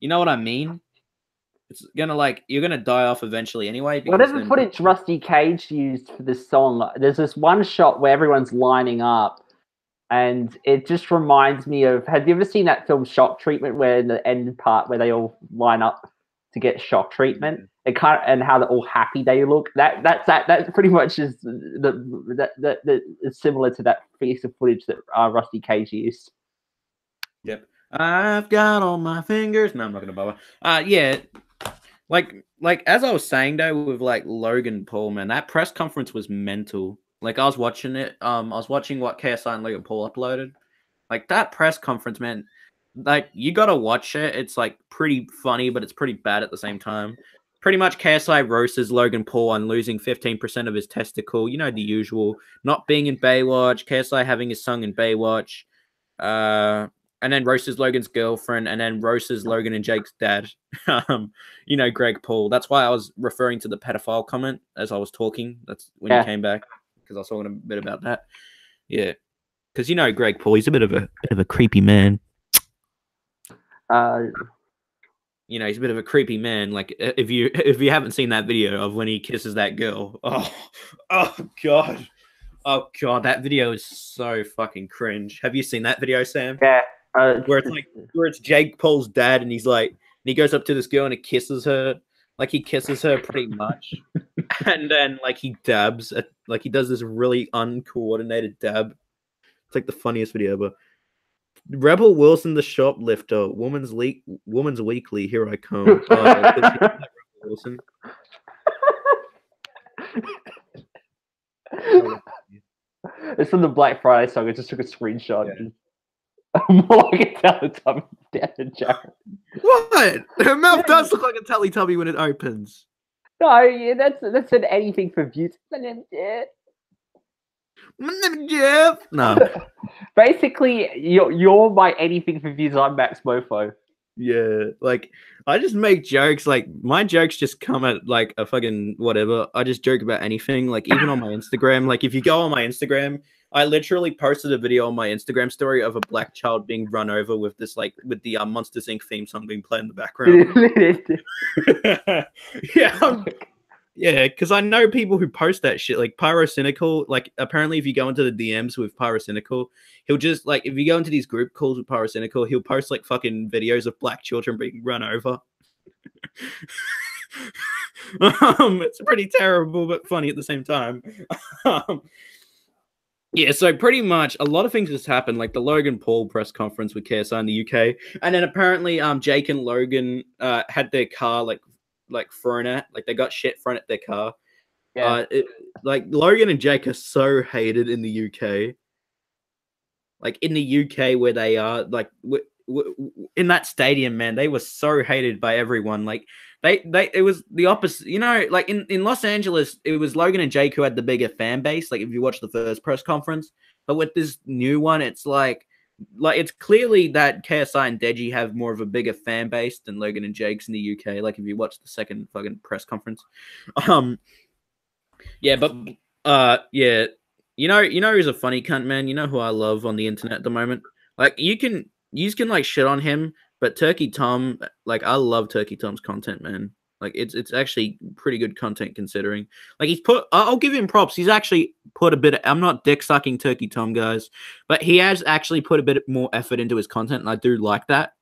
you know what I mean? It's gonna like, you're gonna die off eventually anyway. Whatever footage Rusty Cage used for this song, there's this one shot where everyone's lining up, and it just reminds me of. Have you ever seen that film Shock Treatment, where in the end part where they all line up to get shock treatment? It kind of, and how all happy they look. That pretty much is the similar to that piece of footage that Rusty Cage used. Yep. I've got all my fingers. No, I'm not gonna bother. Yeah. Like as I was saying though, with like Logan Paul, man, that press conference was mental. Like I was watching it. I was watching what KSI and Logan Paul uploaded. Like that press conference, man. Like you gotta watch it. It's like pretty funny, but it's pretty bad at the same time. Pretty much KSI roasts Logan Paul on losing 15% of his testicle. You know, the usual. Not being in Baywatch. KSI having his song in Baywatch. And then roasts Logan's girlfriend. And then roasts Logan and Jake's dad. You know, Greg Paul. That's why I was referring to the pedophile comment as I was talking. That's when he came back. Because I was talking a bit about that. Yeah. Because you know Greg Paul, he's a bit of a creepy man. You know, he's a bit of a creepy man. Like if you haven't seen that video of when he kisses that girl, oh god, that video is so fucking cringe. Have you seen that video, Sam? Yeah. Where it's Jake Paul's dad, and he goes up to this girl and he kisses her. Like he kisses her pretty much, and then like he dabs, like he does this really uncoordinated dab. It's like the funniest video ever. Rebel Wilson, the shoplifter, Woman's Weekly, here I come. Rebel Wilson. It's from the Black Friday song. I just took a screenshot. Yeah. More like a Teletubby down Jared. What? Her mouth does look like a Teletubby when it opens. No, yeah, that's an anything for views. No. Basically, you're my anything for views. I'm Max Mofo. Yeah, like I just make jokes. Like my jokes just come at like a fucking whatever. I just joke about anything. Like even on my Instagram. Like if you go on my Instagram, I literally posted a video on my Instagram story of a black child being run over with this with the Monsters Inc. theme song being played in the background. Yeah, because I know people who post that shit, like Pyrocynical. Like, apparently, if you go into the DMs with Pyrocynical, he'll just, like, if you go into these group calls with Pyrocynical, he'll post, like, fucking videos of black children being run over. It's pretty terrible, but funny at the same time. Yeah, so pretty much a lot of things just happened, like the Logan Paul press conference with KSI in the UK, and then apparently, Jake and Logan had their car, like thrown at, like they got shit thrown at their car. Yeah. Like Logan and Jake are so hated in the UK. Like in the UK where they are, like in that stadium, man, they were so hated by everyone. Like it was the opposite, you know, like in Los Angeles, it was Logan and Jake who had the bigger fan base. Like if you watch the first press conference, but with this new one, it's like it's clearly that KSI and Deji have more of a bigger fan base than Logan and Jake's in the UK. Like if you watch the second fucking press conference, yeah, but yeah, you know who's a funny cunt, man. You know who I love on the internet at the moment. Like you can like shit on him, but Turkey Tom, like I love Turkey Tom's content, man. Like it's actually pretty good content considering. Like I'll give him props. He's actually put a bit of, I'm not dick sucking Turkey Tom, guys, but he has actually put a bit more effort into his content, and I do like that.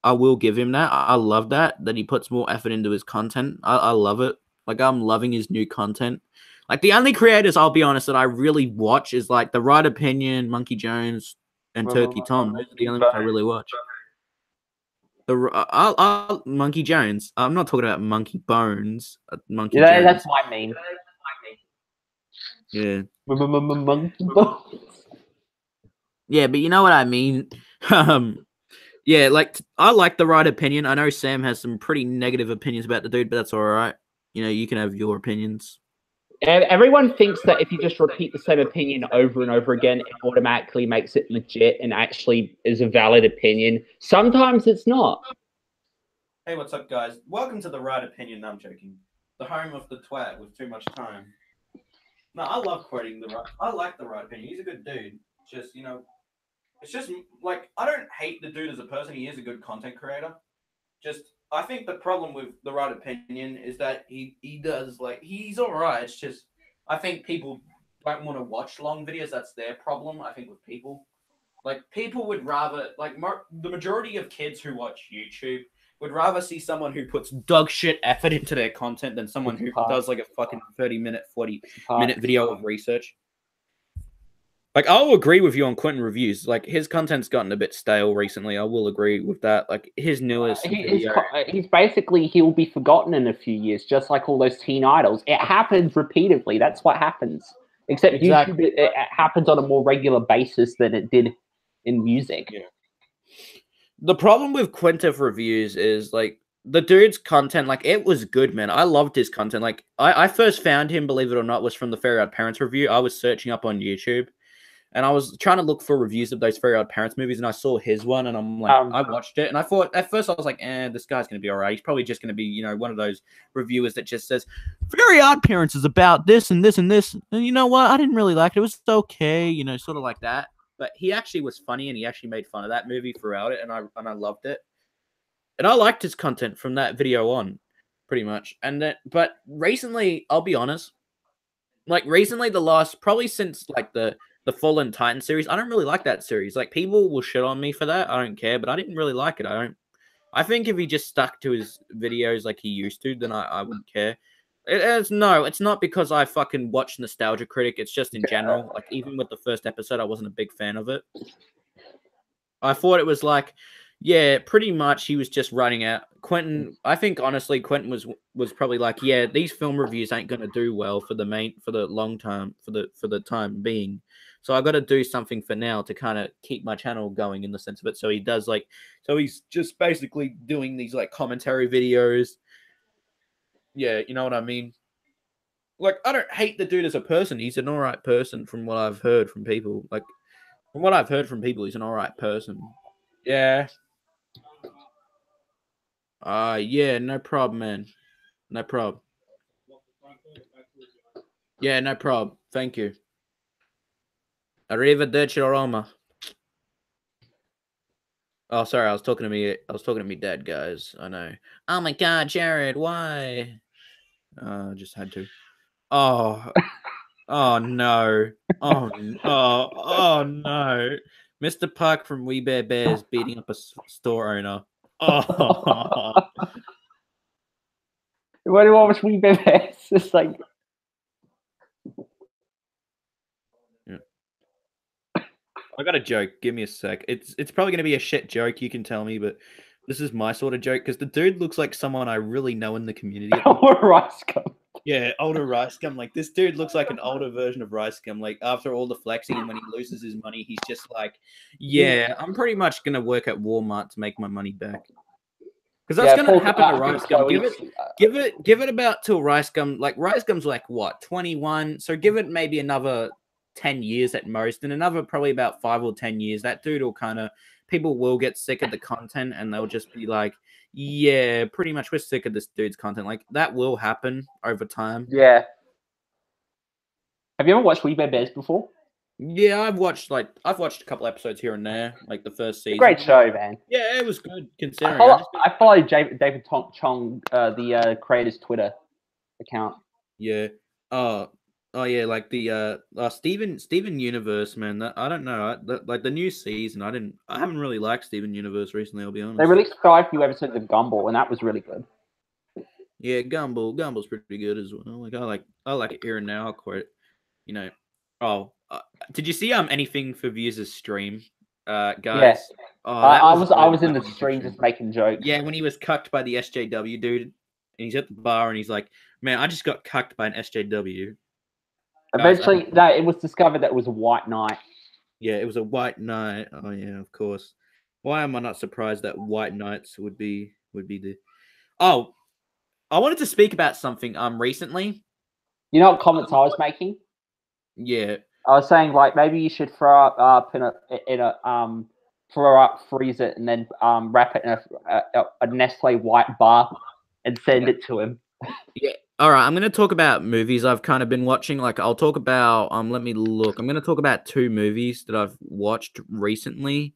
I will give him that. I love that he puts more effort into his content. I love it. Like I'm loving his new content. Like the only creators, I'll be honest, that I really watch is like The Right Opinion, Monkey Jones, and Turkey Tom. Those are the only ones I really watch. Monkey Jones. I'm not talking about Monkey Bones. Monkey Jones. That's my meme. Yeah. Monkey Bones. Yeah, but you know what I mean. Yeah, like I like the right opinion. I know Sam has some pretty negative opinions about the dude, but that's all right. You know, you can have your opinions. Everyone thinks that if you just repeat the same opinion over and over again, it automatically makes it legit and actually is a valid opinion. Sometimes it's not. Hey, what's up, guys? Welcome to the right opinion. No, I'm joking. The home of the twat with too much time. No, I love quoting the right. I like the right opinion. He's a good dude. Just it's just like I don't hate the dude as a person. He is a good content creator. Just I think the problem with the right opinion is that he does like he's all right. It's just I think people don't want to watch long videos. That's their problem. I think with people, like people would rather like the majority of kids who watch YouTube would rather see someone who puts dog shit effort into their content than someone who does like a fucking 30-minute, 40-minute video of research. Like, I'll agree with you on Quentin reviews. Like, his content's gotten a bit stale recently. I will agree with that. Like, his newest video... He's basically, he'll be forgotten in a few years, just like all those teen idols. It happens repeatedly. That's what happens. Except YouTube, it happens on a more regular basis than it did in music. Yeah. The problem with Quentin reviews is, like, the dude's content, like, it was good, man. I loved his content. Like, I first found him, believe it or not, was from the Fairy Odd Parents review. I was searching up on YouTube. And I was trying to look for reviews of those Fairy Odd Parents movies, and I saw his one, and I'm like, I watched it, and I thought, at first I was like, this guy's going to be all right. He's probably just going to be, you know, one of those reviewers that just says, Fairy Odd Parents is about this and this and this. And you know what? I didn't really like it. It was okay, you know, sort of like that. But he actually was funny, and he actually made fun of that movie throughout it, and I loved it. And I liked his content from that video on, pretty much. But recently, I'll be honest, like recently, probably since like the Fallen Titan series, I don't really like that series. Like people will shit on me for that. I don't care, but I didn't really like it. I think if he just stuck to his videos like he used to, then I wouldn't care. It's not because I fucking watch Nostalgia Critic. It's just in general. Like even with the first episode, I wasn't a big fan of it. I thought it was like, yeah, pretty much he was just running out. Quentin, I think honestly, Quentin was probably like, yeah, these film reviews ain't gonna do well for the long term, for the time being. So I got to do something for now to kind of keep my channel going in the sense of it. So he's just basically doing these like commentary videos. Yeah, you know what I mean? Like, I don't hate the dude as a person. He's an all right person from what I've heard from people. Like, from what I've heard from people, he's an all right person. Yeah. Yeah, no problem, man. No problem. Yeah, no problem. Thank you. Arrivederci Roma. Oh, sorry, I was talking to me dad, guys. I know. Oh my god, Jared, why? Just had to. Oh. Oh no. Oh no. Mr. Park from We Bear Bears beating up a store owner. Oh. What was We Bear Bears? It's like I got a joke. Give me a sec. It's probably going to be a shit joke. You can tell me, but this is my sort of joke because the dude looks like someone I really know in the community. Rice Gum. Yeah, older Rice Gum. Like this dude looks like an older version of Rice Gum. Like after all the flexing and when he loses his money, he's just like, yeah, I'm pretty much going to work at Walmart to make my money back. Because that's going to happen to Rice Gum. Give it about till Rice Gum. Like Rice Gum's like what, 21? So give it maybe another 10 years at most, and another probably about 5 or 10 years. That dude will people will get sick of the content, and they'll just be like, yeah, pretty much we're sick of this dude's content. Like that will happen over time. Yeah. Have you ever watched We Bear Bears before? Yeah, I've watched a couple episodes here and there, like the first season. Great show, man. Yeah, it was good considering. I follow David Chong, the creator's Twitter account. Yeah. Oh yeah, like the Steven Universe, man. I don't know. Like the new season, I haven't really liked Steven Universe recently. I'll be honest. They released 5 new episodes of Gumball, and that was really good. Yeah, Gumball's pretty good as well. Like I like it here and now. I'll quote, you know. Oh, did you see anything for views' stream, guys? Yeah. Oh, I was in the stream just making jokes. Yeah, when he was cucked by the SJW dude, and he's at the bar and he's like, "Man, I just got cucked by an SJW." Eventually, it was discovered that it was a white knight. Yeah, it was a white knight. Oh yeah, of course. Why am I not surprised that white knights would be the? Oh, I wanted to speak about something recently. You know what comments I was making? Yeah. I was saying like maybe you should throw it up in a throw up, freeze it, and then wrap it in a Nestle white bar and send it to him. Yeah. All right, I'm going to talk about movies I've kind of been watching. Like I'll talk about let me look. I'm going to talk about 2 movies that I've watched recently.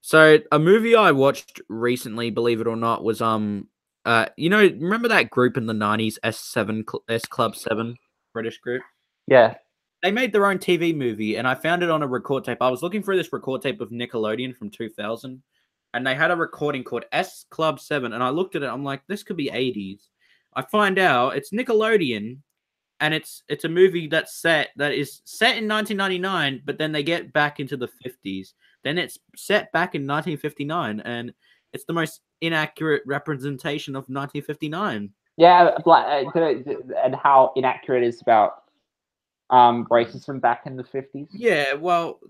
So, a movie I watched recently, believe it or not, was remember that group in the 90s, S Club 7, British group? Yeah. They made their own TV movie, and I found it on a record tape. I was looking for this record tape of Nickelodeon from 2000, and they had a recording called S Club 7, and I looked at it, I'm like, this could be 80s. I find out it's Nickelodeon, and it's a movie that is set in 1999, but then they get back into the 50s. Then it's set back in 1959, and it's the most inaccurate representation of 1959. Yeah, and how inaccurate it is about racism back in the 50s. Yeah, well,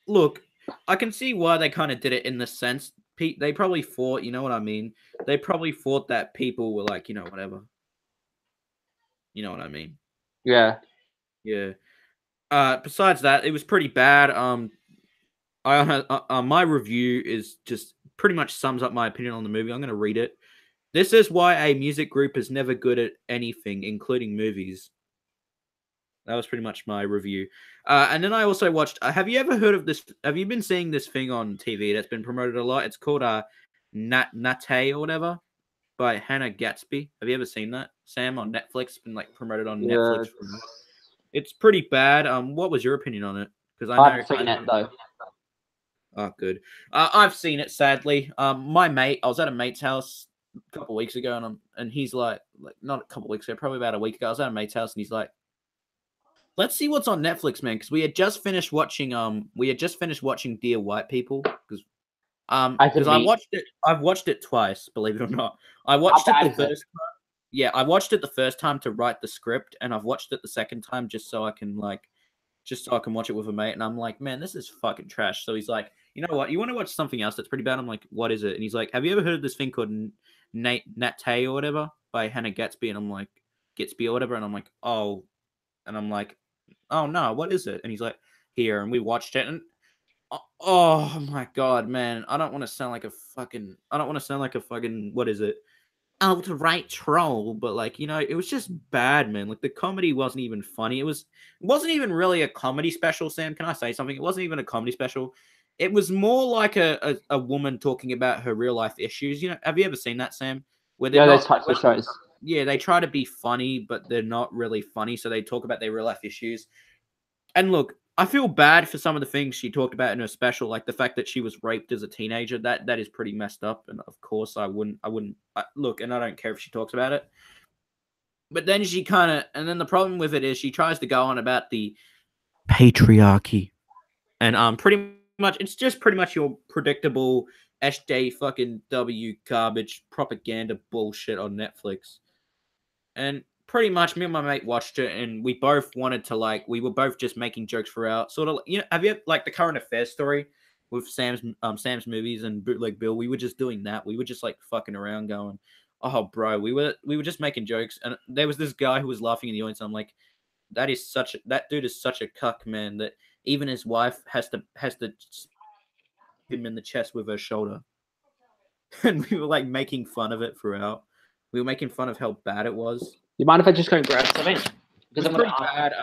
look, I can see why they kind of did it in the sense they probably thought, you know what I mean? They probably thought that people were like, you know, whatever. You know what I mean? Yeah. Yeah. Besides that, it was pretty bad. My review is just pretty much sums up my opinion on the movie. I'm going to read it. This is why a music group is never good at anything, including movies. That was pretty much my review. And then I also watched. Have you ever heard of this? Have you been seeing this thing on TV that's been promoted a lot? It's called Nanette or whatever by Hannah Gatsby. Have you ever seen that, Sam, on Netflix? It's been like promoted on Netflix. It's pretty bad. What was your opinion on it? Because I haven't seen it though. Oh, good. I've seen it, sadly. My mate, I was at a mate's house a couple of weeks ago, and he's like not a couple of weeks ago, probably about a week ago. I was at a mate's house, and he's like, "Let's see what's on Netflix, man," because we had just finished watching Dear White People, because I watched it. I've watched it twice, believe it or not. I watched it the first time. Yeah, I watched it the first time to write the script, and I've watched it the second time just so I can watch it with a mate. And I'm like, man, this is fucking trash. So he's like, you know what? You want to watch something else that's pretty bad? I'm like, what is it? And he's like, have you ever heard of this thing called Nate or whatever by Hannah Gatsby? And I'm like, Gatsby or whatever. And I'm like, oh. And I'm like, oh no, what is it? And he's like, here. And we watched it. And oh my God, man. I don't want to sound like a fucking, what is it? Alt-right troll, but like, you know, it was just bad, man. Like the comedy wasn't even funny. It wasn't even really a comedy special, Sam. Can I say something? It wasn't even a comedy special. It was more like a woman talking about her real life issues. You know, have you ever seen that, Sam? Where those types of shows. Yeah, they try to be funny, but they're not really funny. So they talk about their real life issues. And look, I feel bad for some of the things she talked about in her special, like the fact that she was raped as a teenager. That is pretty messed up, and of course, I wouldn't look, and I don't care if she talks about it. But then and then the problem with it is she tries to go on about the patriarchy, and pretty much it's just pretty much your predictable SJ fucking W garbage propaganda bullshit on Netflix, and pretty much me and my mate watched it, and we both wanted to we were both just making jokes throughout. Sort of, you know, have you like the current affairs story with Sam's movies and Bootleg Bill? We were just doing that. We were just like fucking around, going, "Oh, bro," we were just making jokes, and there was this guy who was laughing in the audience. And I'm like, that dude is such a cuck, man. That even his wife has to hit him in the chest with her shoulder, and we were like making fun of it throughout. We were making fun of how bad it was. You mind if I just go and grab something? It's pretty bad.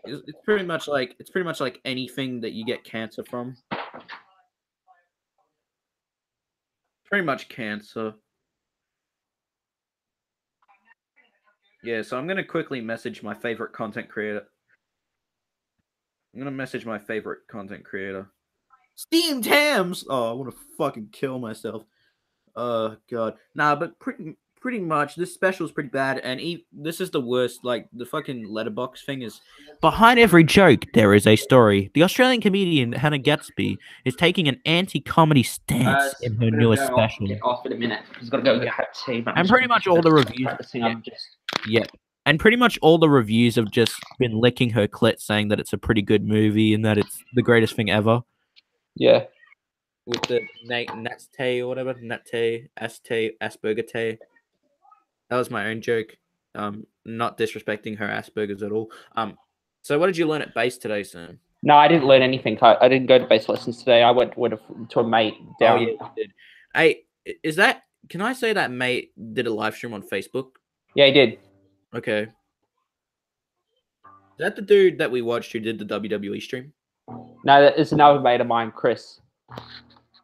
It's pretty much like anything that you get cancer from. Pretty much cancer. Yeah, so I'm gonna quickly message my favorite content creator. Steamed hams. Oh, I want to fucking kill myself. Oh God. Nah, but pretty much this special is pretty bad, and this is the worst. Like the fucking letterbox thing is behind every joke there is a story. The Australian comedian Hannah Gatsby is taking an anti-comedy stance in her newest special. Get off in a minute. He's got to go get tea. And pretty much all the reviews. Yeah. And pretty much all the reviews have just been licking her clit, saying that it's a pretty good movie and that it's the greatest thing ever. Yeah. With the Nat's Tay or whatever, Nat Tay, Asperger Tay. That was my own joke. Not disrespecting her Asperger's at all. So what did you learn at base today, Sam? No, I didn't learn anything. I didn't go to base lessons today. I went to a mate down. Oh yeah, you did. Hey, is that? Can I say that mate did a live stream on Facebook? Yeah, he did. Okay. Is that the dude that we watched who did the WWE stream? No, that is another mate of mine, Chris.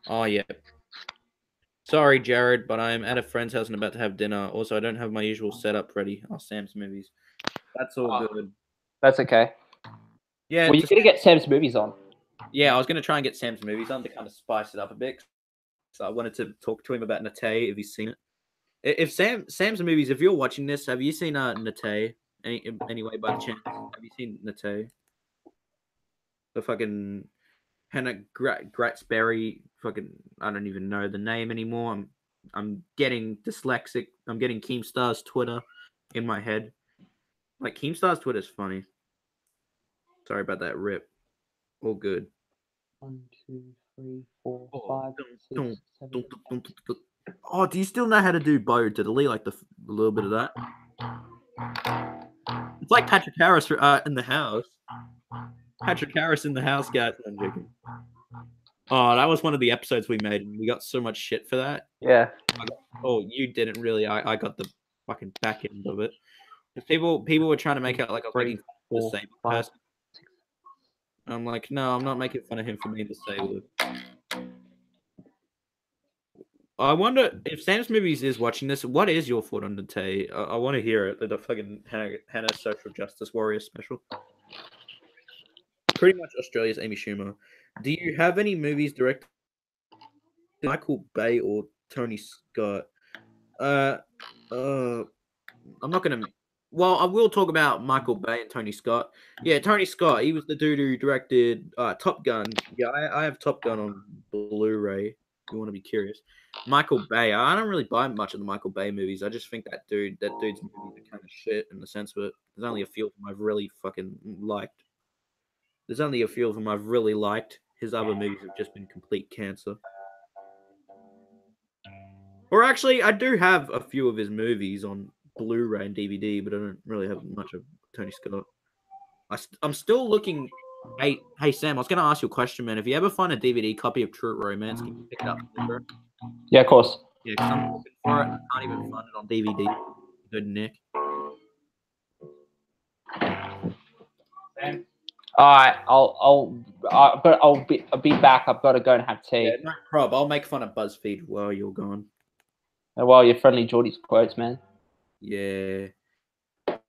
Oh yeah. Sorry, Jared, but I'm at a friend's house and about to have dinner. Also, I don't have my usual setup ready. Oh, Sam's movies. That's all good. That's okay. Yeah. Well, you're gonna get Sam's movies on. Yeah, I was gonna try and get Sam's movies on to kind of spice it up a bit. So I wanted to talk to him about Nanette if he's seen it. If Sam's movies, if you're watching this, have you seen Nanette? Anyway, by the chance, have you seen Nanette? The fucking Hannah Gratzberry. Fucking, I don't even know the name anymore. I'm getting dyslexic. I'm getting Keemstar's Twitter in my head. Like Keemstar's Twitter is funny. Sorry about that. Rip. All good. 1, 2, 3, 4, 5, 6, 7. Oh, do you still know how to do bow diddly? Like a little bit of that? It's like Patrick Harris in the house. Patrick Harris in the house, guys. I'm joking. Oh, that was one of the episodes we made, and we got so much shit for that. Yeah. You didn't really. I got the fucking back end of it. People were trying to make it like I was making fun of the same person. I'm like, no, I'm not making fun of him for being disabled. I wonder if Sam's Movies is watching this. What is your thought on the Tay? I want to hear it. The fucking Hannah Social Justice Warrior special. Pretty much Australia's Amy Schumer. Do you have any movies directed by Michael Bay or Tony Scott? I'm not gonna. Well, I will talk about Michael Bay and Tony Scott. Yeah, Tony Scott. He was the dude who directed Top Gun. Yeah, I have Top Gun on Blu-ray. If you want to be curious. Michael Bay. I don't really buy much of the Michael Bay movies. I just think that dude's movies are kind of shit in the sense of it. There's only a few of them I've really fucking liked. There's only a few of them I've really liked. His other movies have just been complete cancer. Or actually, I do have a few of his movies on Blu-ray and DVD, but I don't really have much of Tony Scott. I'm still looking. Hey, Sam, I was going to ask you a question, man. If you ever find a DVD copy of True Romance, can you pick it up? Yeah, of course. Yeah, because I'm looking for it. I can't even find it on DVD. Good, Nick. Sam? All right, I'll be back. I've got to go and have tea. Yeah, no problem. I'll make fun of BuzzFeed while you're gone. Well, your friendly Geordie's quotes, man. Yeah.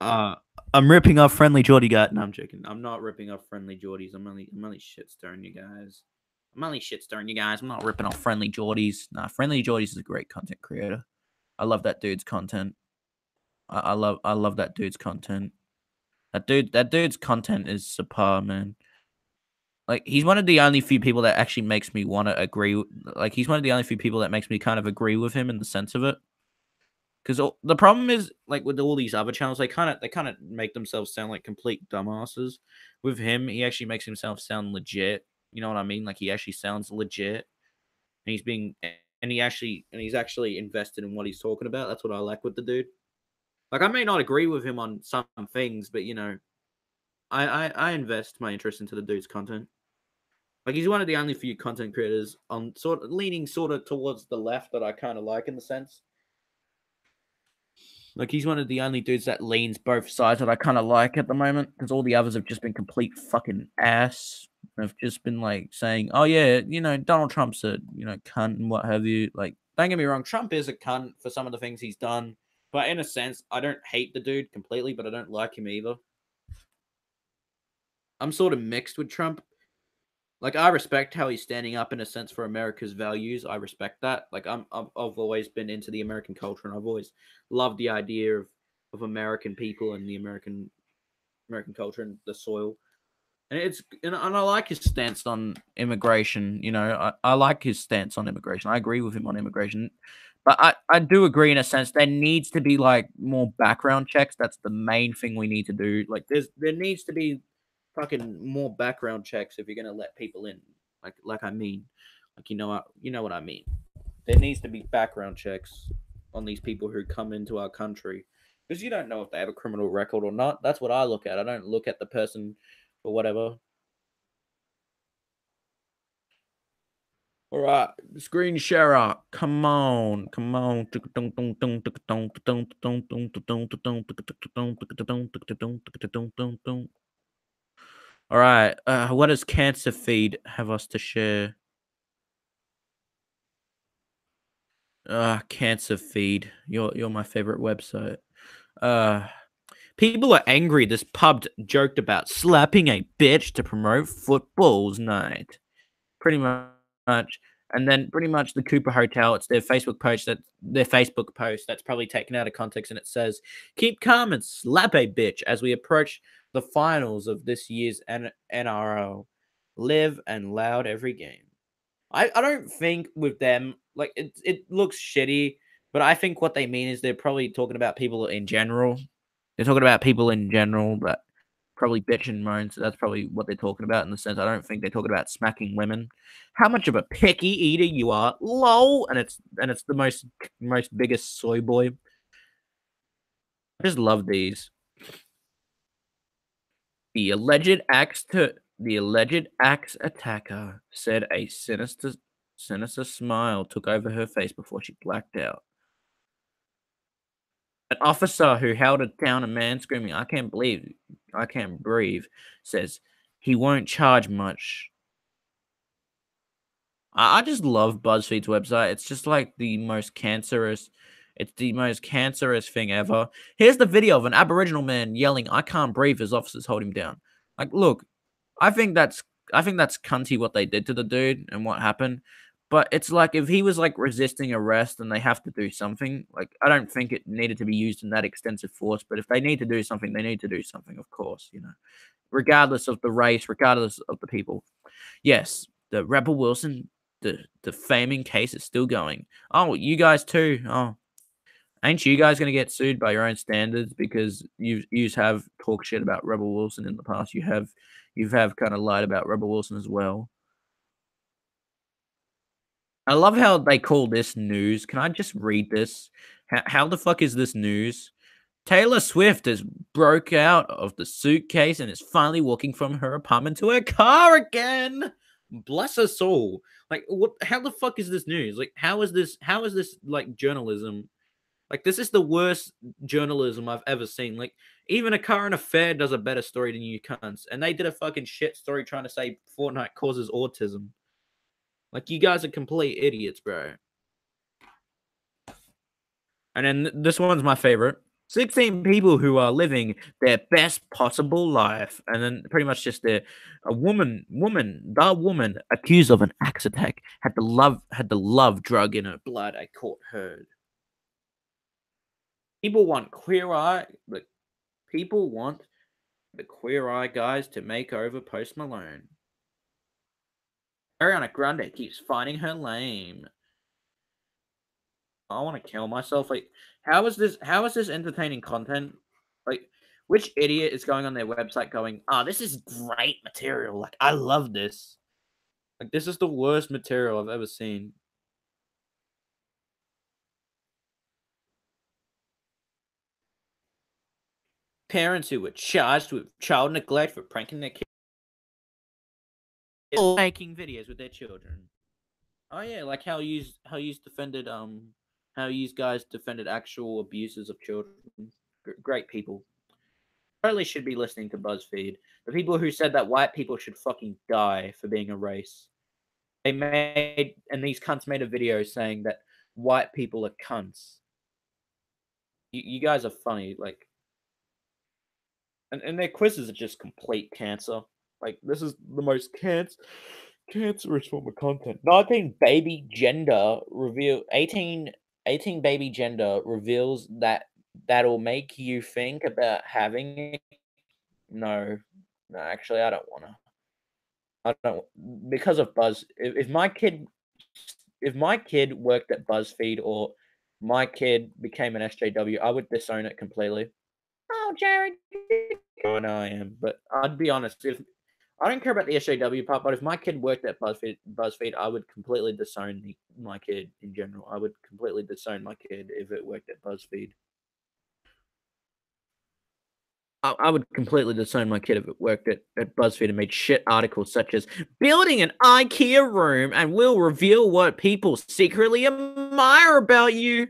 I'm ripping off Friendly Geordie Gut. No, I'm joking. I'm not ripping off Friendly Geordies. I'm only shit stirring you guys. I'm not ripping off Friendly Geordies. Nah, Friendly Geordies is a great content creator. I love that dude's content. I love that dude's content. That dude's content is superb, man. Like, he's one of the only few people that actually makes me want to agree. Like, he's one of the only few people that makes me kind of agree with him in the sense of it. Because the problem is, like, with all these other channels, they kind of make themselves sound like complete dumbasses. With him, he actually makes himself sound legit. You know what I mean? Like, he actually sounds legit. And he's actually invested in what he's talking about. That's what I like with the dude. Like, I may not agree with him on some things, but, you know, I invest my interest into the dude's content. Like, he's one of the only few content creators on leaning towards the left that I kind of like in the sense. Like, he's one of the only dudes that leans both sides that I kind of like at the moment, because all the others have just been complete fucking ass. Have just been, like, saying, oh, yeah, you know, Donald Trump's a, you know, cunt and what have you. Like, don't get me wrong, Trump is a cunt for some of the things he's done. But in a sense, I don't hate the dude completely, but I don't like him either. I'm sort of mixed with Trump. Like, I respect how he's standing up in a sense for America's values. I respect that. Like, I've always been into the American culture, and I've always loved the idea of American people and the American culture and the soil. And I like his stance on immigration. You know, I like his stance on immigration. I agree with him on immigration. But I do agree in a sense. There needs to be like more background checks. That's the main thing we need to do. Like there needs to be fucking more background checks if you're gonna let people in. Like I mean, like you know what I mean. There needs to be background checks on these people who come into our country because you don't know if they have a criminal record or not. That's what I look at. I don't look at the person or whatever. All right, screen sharer, come on, come on. All right, what does Cancer Feed have us to share? Cancer Feed, you're my favorite website. People are angry. This pub joked about slapping a bitch to promote football's night. Pretty much. And then pretty much the Cooper Hotel, it's their Facebook post that's probably taken out of context, and it says, "Keep calm and slap a bitch as we approach the finals of this year's NRL. Live and loud every game." I don't think with them, like it looks shitty, but I think what they mean is they're probably talking about people in general. They're talking about people in general, but probably bitch and moan, so that's probably what they're talking about in the sense. I don't think they're talking about smacking women. How much of a picky eater you are, lol, and it's the most biggest soy boy. I just love these. The alleged axe attacker said a sinister smile took over her face before she blacked out. An officer who held down a man screaming, I can't breathe, says he won't charge much. I just love BuzzFeed's website. It's just like the most cancerous. It's the most cancerous thing ever. Here's the video of an Aboriginal man yelling, I can't breathe as officers hold him down. Like, look, I think that's cunty what they did to the dude and what happened. But it's like if he was like resisting arrest and they have to do something, like I don't think it needed to be used in that extensive force. But if they need to do something, they need to do something, of course, regardless of the race, regardless of the people. Yes, the Rebel Wilson, the faming case is still going. Oh, you guys too. Oh, ain't you guys gonna get sued by your own standards because you have talked shit about Rebel Wilson in the past? You have kind of lied about Rebel Wilson as well. I love how they call this news. Can I just read this? How the fuck is this news? Taylor Swift has broke out of the suitcase and is finally walking from her apartment to her car again. Bless her soul. Like, what? How the fuck is this news? Like, how is this like journalism? Like, this is the worst journalism I've ever seen. Like, even a current affair does a better story than you cunts, and they did a fucking shit story trying to say Fortnite causes autism. Like, you guys are complete idiots, bro. And then this one's my favorite. 16 people who are living their best possible life. And then pretty much just the woman accused of an axe attack had the love drug in her blood. I caught her. People want Queer Eye guys to make over Post Malone. Ariana Grande keeps finding her lame. I want to kill myself. Like, how is this entertaining content? Like, which idiot is going on their website going, this is great material. Like, I love this. Like, this is the worst material I've ever seen. Parents who were charged with child neglect for pranking their kids making videos with their children. Oh yeah, like how you guys defended actual abuses of children. Great people. Totally should be listening to BuzzFeed. The people who said that white people should fucking die for being a race. These cunts made a video saying that white people are cunts. You guys are funny, like, and their quizzes are just complete cancer. Like, this is the most cancerous form of content. 18 baby gender reveals that'll make you think about having it. No, actually, I don't want to. I don't, because of Buzz. If my kid worked at BuzzFeed or my kid became an SJW, I would disown it completely. Oh, Jared. I know I am, but I'd be honest. If I don't care about the SJW part, but if my kid worked at BuzzFeed, I would completely disown my kid in general. I would completely disown my kid if it worked at BuzzFeed. I would completely disown my kid if it worked at BuzzFeed and made shit articles such as building an IKEA room and will reveal what people secretly admire about you.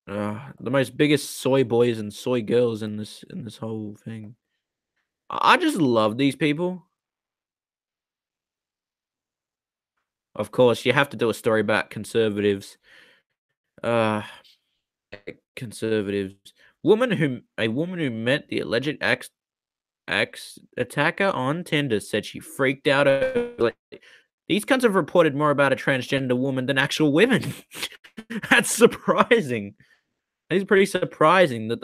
The most biggest soy boys and soy girls in this whole thing. I just love these people. Of course, you have to do a story about conservatives. Conservatives. A woman who met the alleged ex attacker on Tinder said she freaked out. These cunts have reported more about a transgender woman than actual women. That's surprising. It's pretty surprising that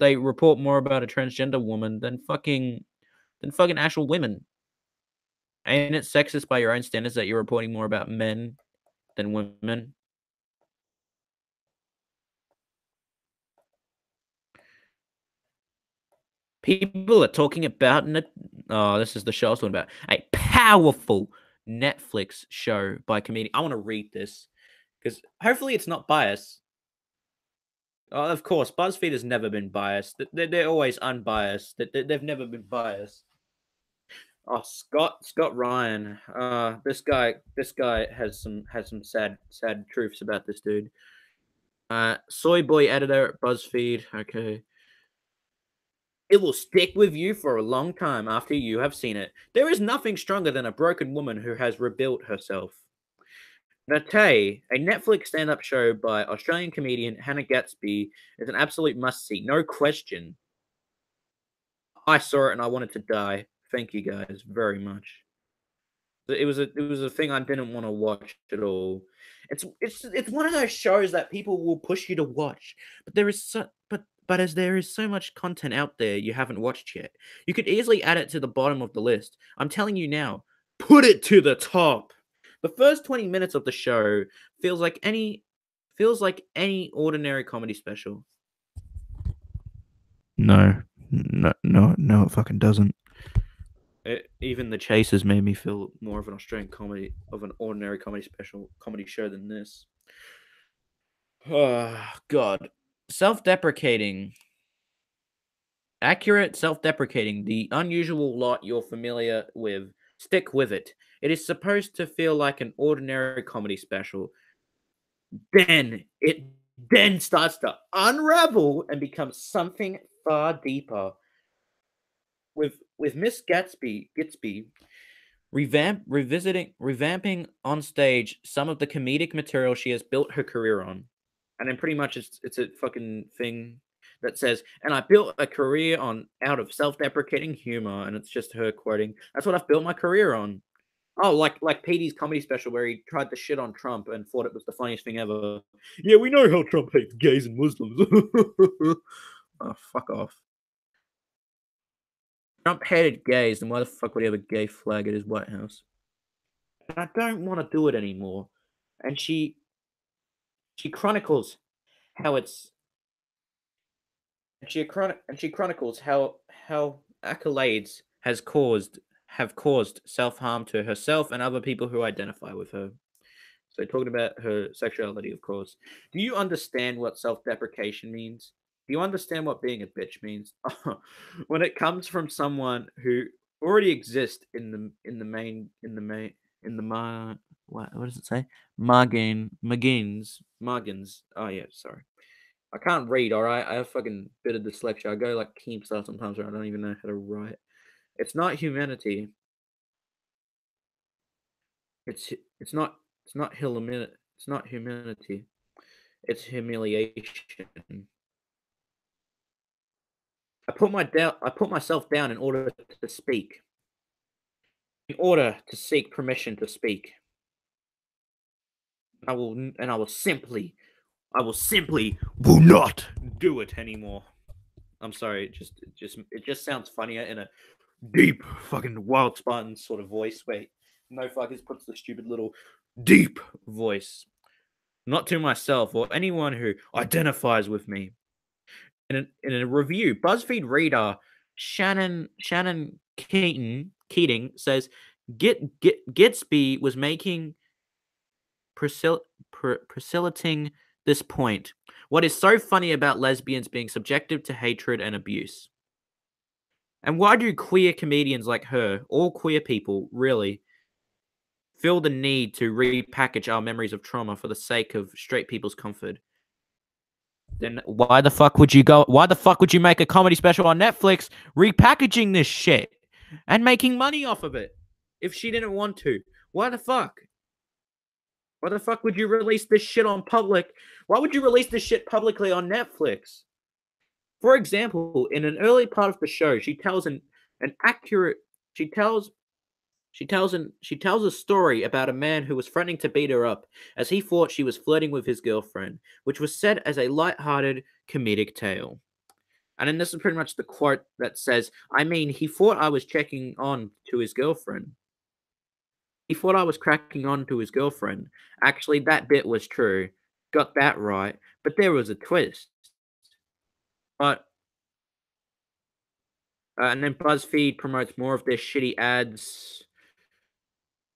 they report more about a transgender woman than fucking actual women. Ain't it sexist by your own standards that you're reporting more about men than women? People are talking about this is the show I was talking about. A powerful Netflix show by comedian. I want to read this because hopefully it's not biased. Of course, BuzzFeed has never been biased. They're always unbiased. They've never been biased. Oh, Scott Ryan. This guy has some sad truths about this dude. Soy boy editor at BuzzFeed. Okay. It will stick with you for a long time after you have seen it. There is nothing stronger than a broken woman who has rebuilt herself. Nanette, a Netflix stand-up show by Australian comedian Hannah Gatsby, is an absolute must-see. No question. I saw it and I wanted to die. Thank you guys very much. It was a thing I didn't want to watch at all. It's one of those shows that people will push you to watch, but as there is so much content out there you haven't watched yet, you could easily add it to the bottom of the list. I'm telling you now, put it to the top. The first 20 minutes of the show feels like any ordinary comedy special. No, it fucking doesn't. Even The Chase has made me feel more of an ordinary comedy show than this. Oh, God. Self-deprecating. Accurate, self-deprecating. The unusual lot you're familiar with. Stick with it. It is supposed to feel like an ordinary comedy special. Then it starts to unravel and become something far deeper. With Miss Gatsby revamping on stage some of the comedic material she has built her career on. And then pretty much it's a fucking thing that says, and I built a career out of self-deprecating humor, and it's just her quoting, that's what I've built my career on. Oh, like Petey's comedy special where he tried to shit on Trump and thought it was the funniest thing ever. Yeah, we know how Trump hates gays and Muslims. Oh, fuck off. Trump hated gays, then why the fuck would he have a gay flag at his White House? And I don't want to do it anymore. And she chronicles how it's she chronicles how accolades have caused self-harm to herself and other people who identify with her. So talking about her sexuality, of course. Do you understand what self-deprecation means? Do you understand what being a bitch means? When it comes from someone who already exists what does it say? Margins. Oh yeah, sorry. I can't read, alright? I have fucking bit of dyslexia. I go like Keemstar sometimes where I don't even know how to write. It's not humanity. It's not humanity. It's humiliation. I put myself down in order to speak. In order to seek permission to speak. I will simply not do it anymore. I'm sorry, it just sounds funnier in a deep fucking wild Spartan sort of voice. Wait, no fuckers puts the stupid little deep voice. Not to myself or anyone who identifies with me. In a review, BuzzFeed reader Shannon Keating says Gitsby was making facilitating this point. What is so funny about lesbians being subjected to hatred and abuse? And why do queer comedians like her, all queer people, really, feel the need to repackage our memories of trauma for the sake of straight people's comfort? Then why the fuck would you make a comedy special on Netflix repackaging this shit and making money off of it if she didn't want to? Why the fuck? Why the fuck would you release this shit on public? Why would you release this shit publicly on Netflix? For example, in an early part of the show, she tells a story about a man who was threatening to beat her up as he thought she was flirting with his girlfriend, which was said as a light-hearted comedic tale. And then this is pretty much the quote that says, I mean, he thought I was checking on to his girlfriend. He thought I was cracking on to his girlfriend. Actually, that bit was true. Got that right. But there was a twist. But and then BuzzFeed promotes more of their shitty ads.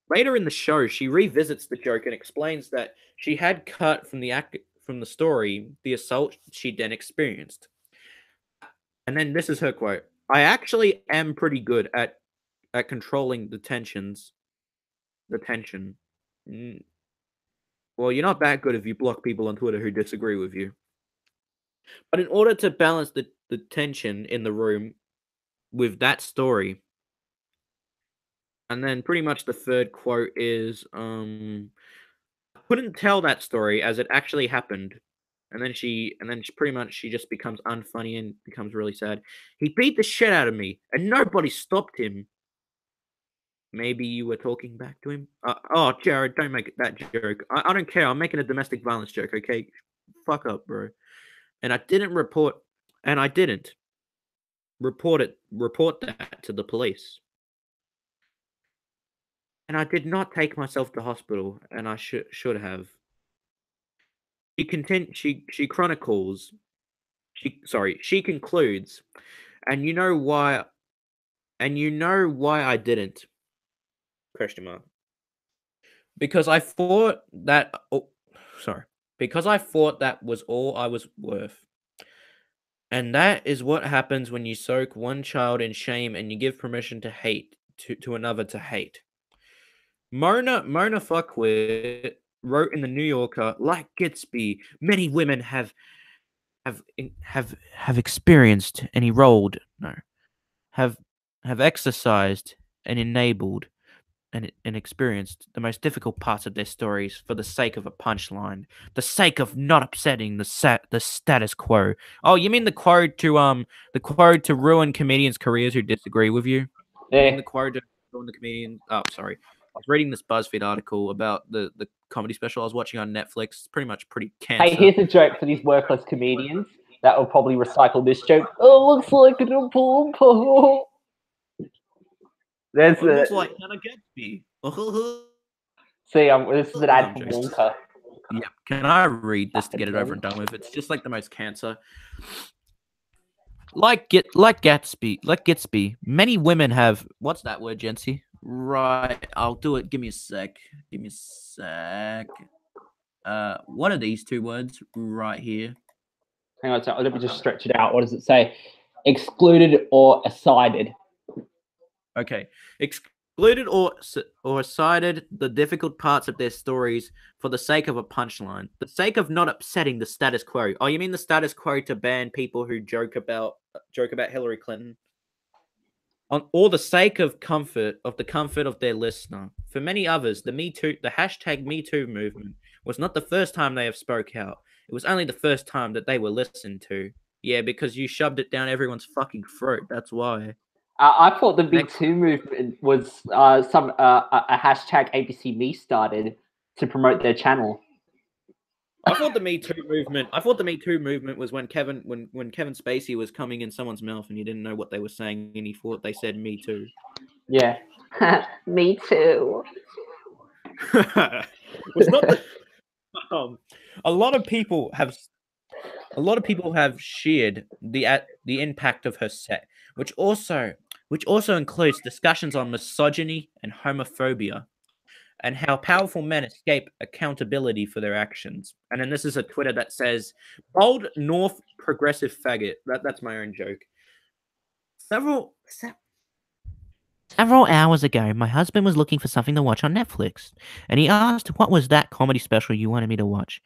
Later in the show, she revisits the joke and explains that she had cut from the story the assault she then experienced. And then this is her quote: "I actually am pretty good at controlling the tension. Well, you're not that good if you block people on Twitter who disagree with you. But in order to balance the tension in the room with that story," and then pretty much the third quote is, "I couldn't tell that story as it actually happened." And then she pretty much just becomes unfunny and becomes really sad. "He beat the shit out of me, and nobody stopped him." Maybe you were talking back to him? Oh, Jared, don't make that joke. I don't care. I'm making a domestic violence joke, okay? Fuck up, bro. And I didn't report that to the police. And I did not take myself to hospital, and I should have. She concludes, and you know why I didn't? Question mark. Because I thought that was all I was worth. And that is what happens when you soak one child in shame and you give permission to hate to another to hate. Mona Fuckwit wrote in the New Yorker, like Gitsby, many women have experienced and have exercised and enabled and experienced the most difficult parts of their stories for the sake of a punchline, the sake of not upsetting the status quo. Oh, you mean the quote to ruin comedians' careers who disagree with you? Yeah. You mean the quote to ruin the comedian? Oh, sorry. I was reading this BuzzFeed article about the comedy special I was watching on Netflix. It's pretty cancer. Hey, here's a joke for these worthless comedians that will probably recycle this joke. Oh, looks like a pom-pom. It looks like Hannah Gatsby. See, this is an ad for Wonka. Yeah, can I read this to get it over and done with? It's just like the most cancer. Like Gatsby, many women have. What's that word, Jency? Right, I'll do it. Give me a sec. What are these two words right here? Hang on, let me just stretch it out. What does it say? Excluded or assided? Okay. Excluded or cited the difficult parts of their stories for the sake of a punchline. The sake of not upsetting the status quo. Oh, you mean the status quo to ban people who joke about Hillary Clinton? Or the sake of the comfort of their listener. For many others, the hashtag #MeToo movement was not the first time they have spoke out. It was only the first time that they were listened to. Yeah, because you shoved it down everyone's fucking throat. That's why. I thought the #MeToo movement was a hashtag ABC Me started to promote their channel. I thought the Me Too movement. I thought the Me Too movement was when Kevin Spacey was coming in someone's mouth and you didn't know what they were saying and he thought they said Me Too. Yeah. Me too. Was not the, a lot of people have shared the impact of her set, which also includes discussions on misogyny and homophobia, and how powerful men escape accountability for their actions. And then this is a Twitter that says, "Bold North progressive faggot." That's my own joke. Several hours ago, my husband was looking for something to watch on Netflix, and he asked, "What was that comedy special you wanted me to watch?"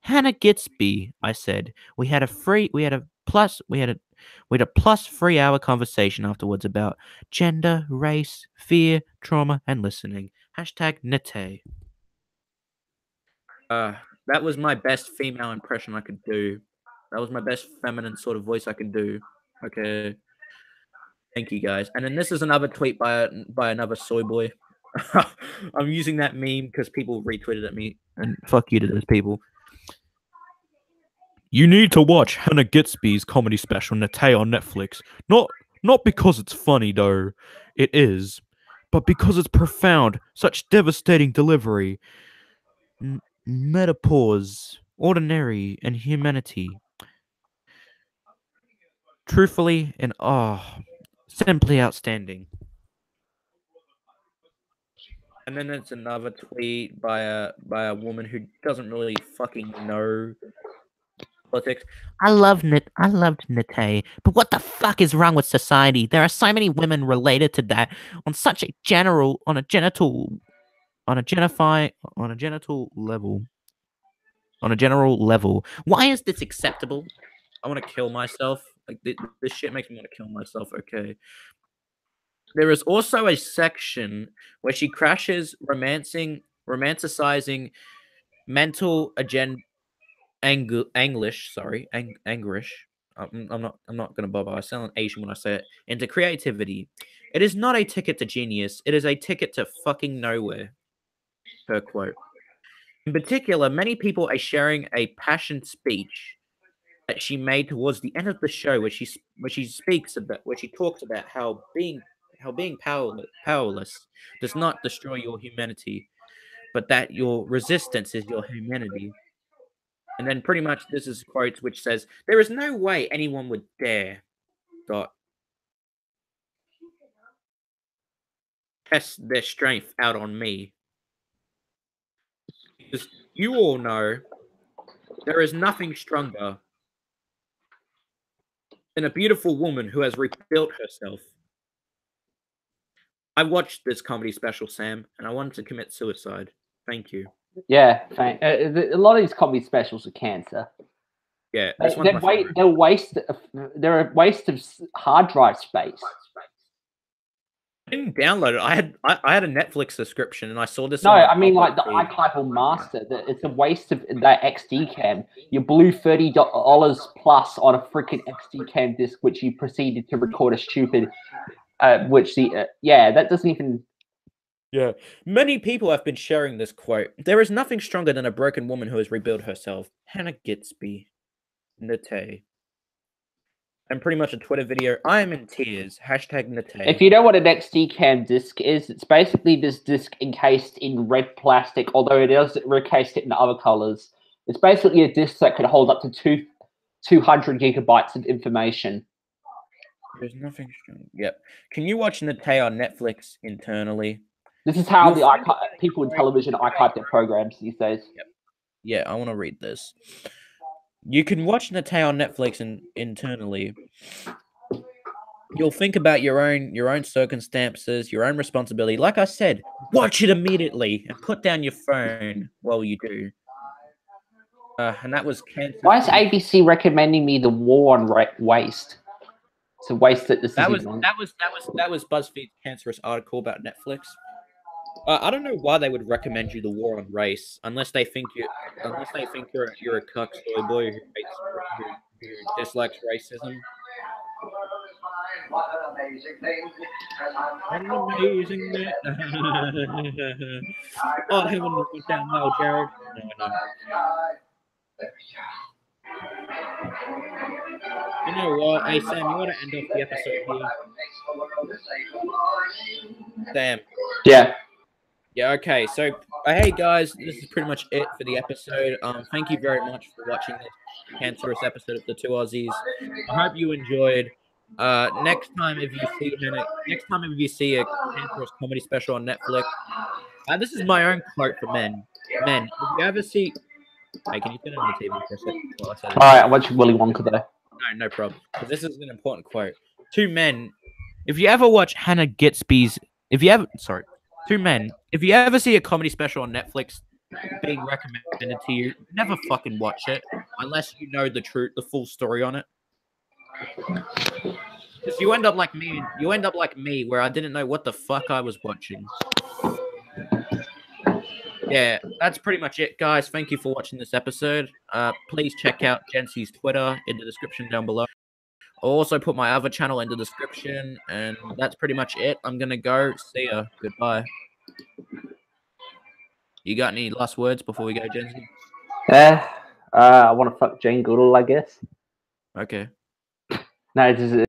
"Hannah Gitsby," I said. We had a plus 3-hour conversation afterwards about gender, race, fear, trauma, and listening. #Nete. That was my best female impression I could do. That was my best feminine sort of voice I could do. Okay. Thank you, guys. And then this is another tweet by another soy boy. I'm using that meme because people retweeted at me, and fuck you to those people. "You need to watch Hannah Gitsby's comedy special Nete on Netflix. Not because it's funny, though. It is. But because it's profound. Such devastating delivery. Metaphors, ordinary, and humanity. Truthfully and simply outstanding." And then there's another tweet by a woman who doesn't really fucking know politics. I loved Nete, but what the fuck is wrong with society? There are so many women related to that on such a genital level. Why is this acceptable? I want to kill myself. Like this shit makes me want to kill myself. Okay. There is also a section where she crashes romanticizing mental anguish. I'm not gonna bother. I sound Asian when I say it. Into creativity. It is not a ticket to genius. It is a ticket to fucking nowhere. Her quote. In particular, many people are sharing a passionate speech that she made towards the end of the show, where she talks about how being powerless does not destroy your humanity, but that your resistance is your humanity. And then pretty much this is quotes which says, "There is no way anyone would dare test their strength out on me. Because you all know there is nothing stronger than a beautiful woman who has rebuilt herself." I watched this comedy special, Sam, and I wanted to commit suicide. Thank you. Yeah, a lot of these comedy specials are cancer. Yeah, they're a waste of hard drive space. I didn't download it. I had a Netflix subscription, and I saw this. No, I mean like the iCloud Master. It's a waste of that XD cam. You blew $30 plus on a freaking XD cam disc, which you proceeded to record a stupid. That doesn't even. Yeah, many people have been sharing this quote. "There is nothing stronger than a broken woman who has rebuilt herself." Hannah Gitsby, Nete. And pretty much a Twitter video. "I am in tears." #Nete. If you know what an XD cam disc is, it's basically this disc encased in red plastic, although it is recased it in other colors. It's basically a disc that can hold up to 200 gigabytes of information. There's nothing strong. Yep. Can you watch Nete on Netflix internally? This is how people in television archive their programs these days. Yep. Yeah, I want to read this. You can watch Nete on Netflix internally. You'll think about your own circumstances, your own responsibility. Like I said, watch it immediately and put down your phone while you do. And that was cancer. Why is ABC recommending me The War on Waste? It's a waste that this that was BuzzFeed's cancerous article about Netflix. I don't know why they would recommend you The War on Race unless they think you're a cuck soy boy who dislikes racism. What an amazing thing! An amazing thing! Oh, I haven't looked down well, Jared. No. You know what? Hey, Sam, you want to end off the episode here? Sam. Yeah. Yeah, okay. So, hey, guys, this is pretty much it for the episode. Thank you very much for watching this cancerous episode of the Two Aussies. I hope you enjoyed. Next time if you see a cancerous comedy special on Netflix, this is my own quote for men. Men, if you ever see... Hey, can you turn on the TV for a second? All right, I'm watching Willy Wonka though. No problem. Because this is an important quote. Two men, if you ever watch Hannah Gatsby's... Two men, if you ever see a comedy special on Netflix being recommended to you, never fucking watch it unless you know the full story on it. Because you end up like me. You end up like me, where I didn't know what the fuck I was watching. Yeah, that's pretty much it, guys. Thank you for watching this episode. Please check out Jency's Twitter in the description down below. I'll also put my other channel in the description, and that's pretty much it. I'm gonna go. See ya. Goodbye. You got any last words before we go, Jency? I want to fuck Jane Goodall, I guess. Okay. No,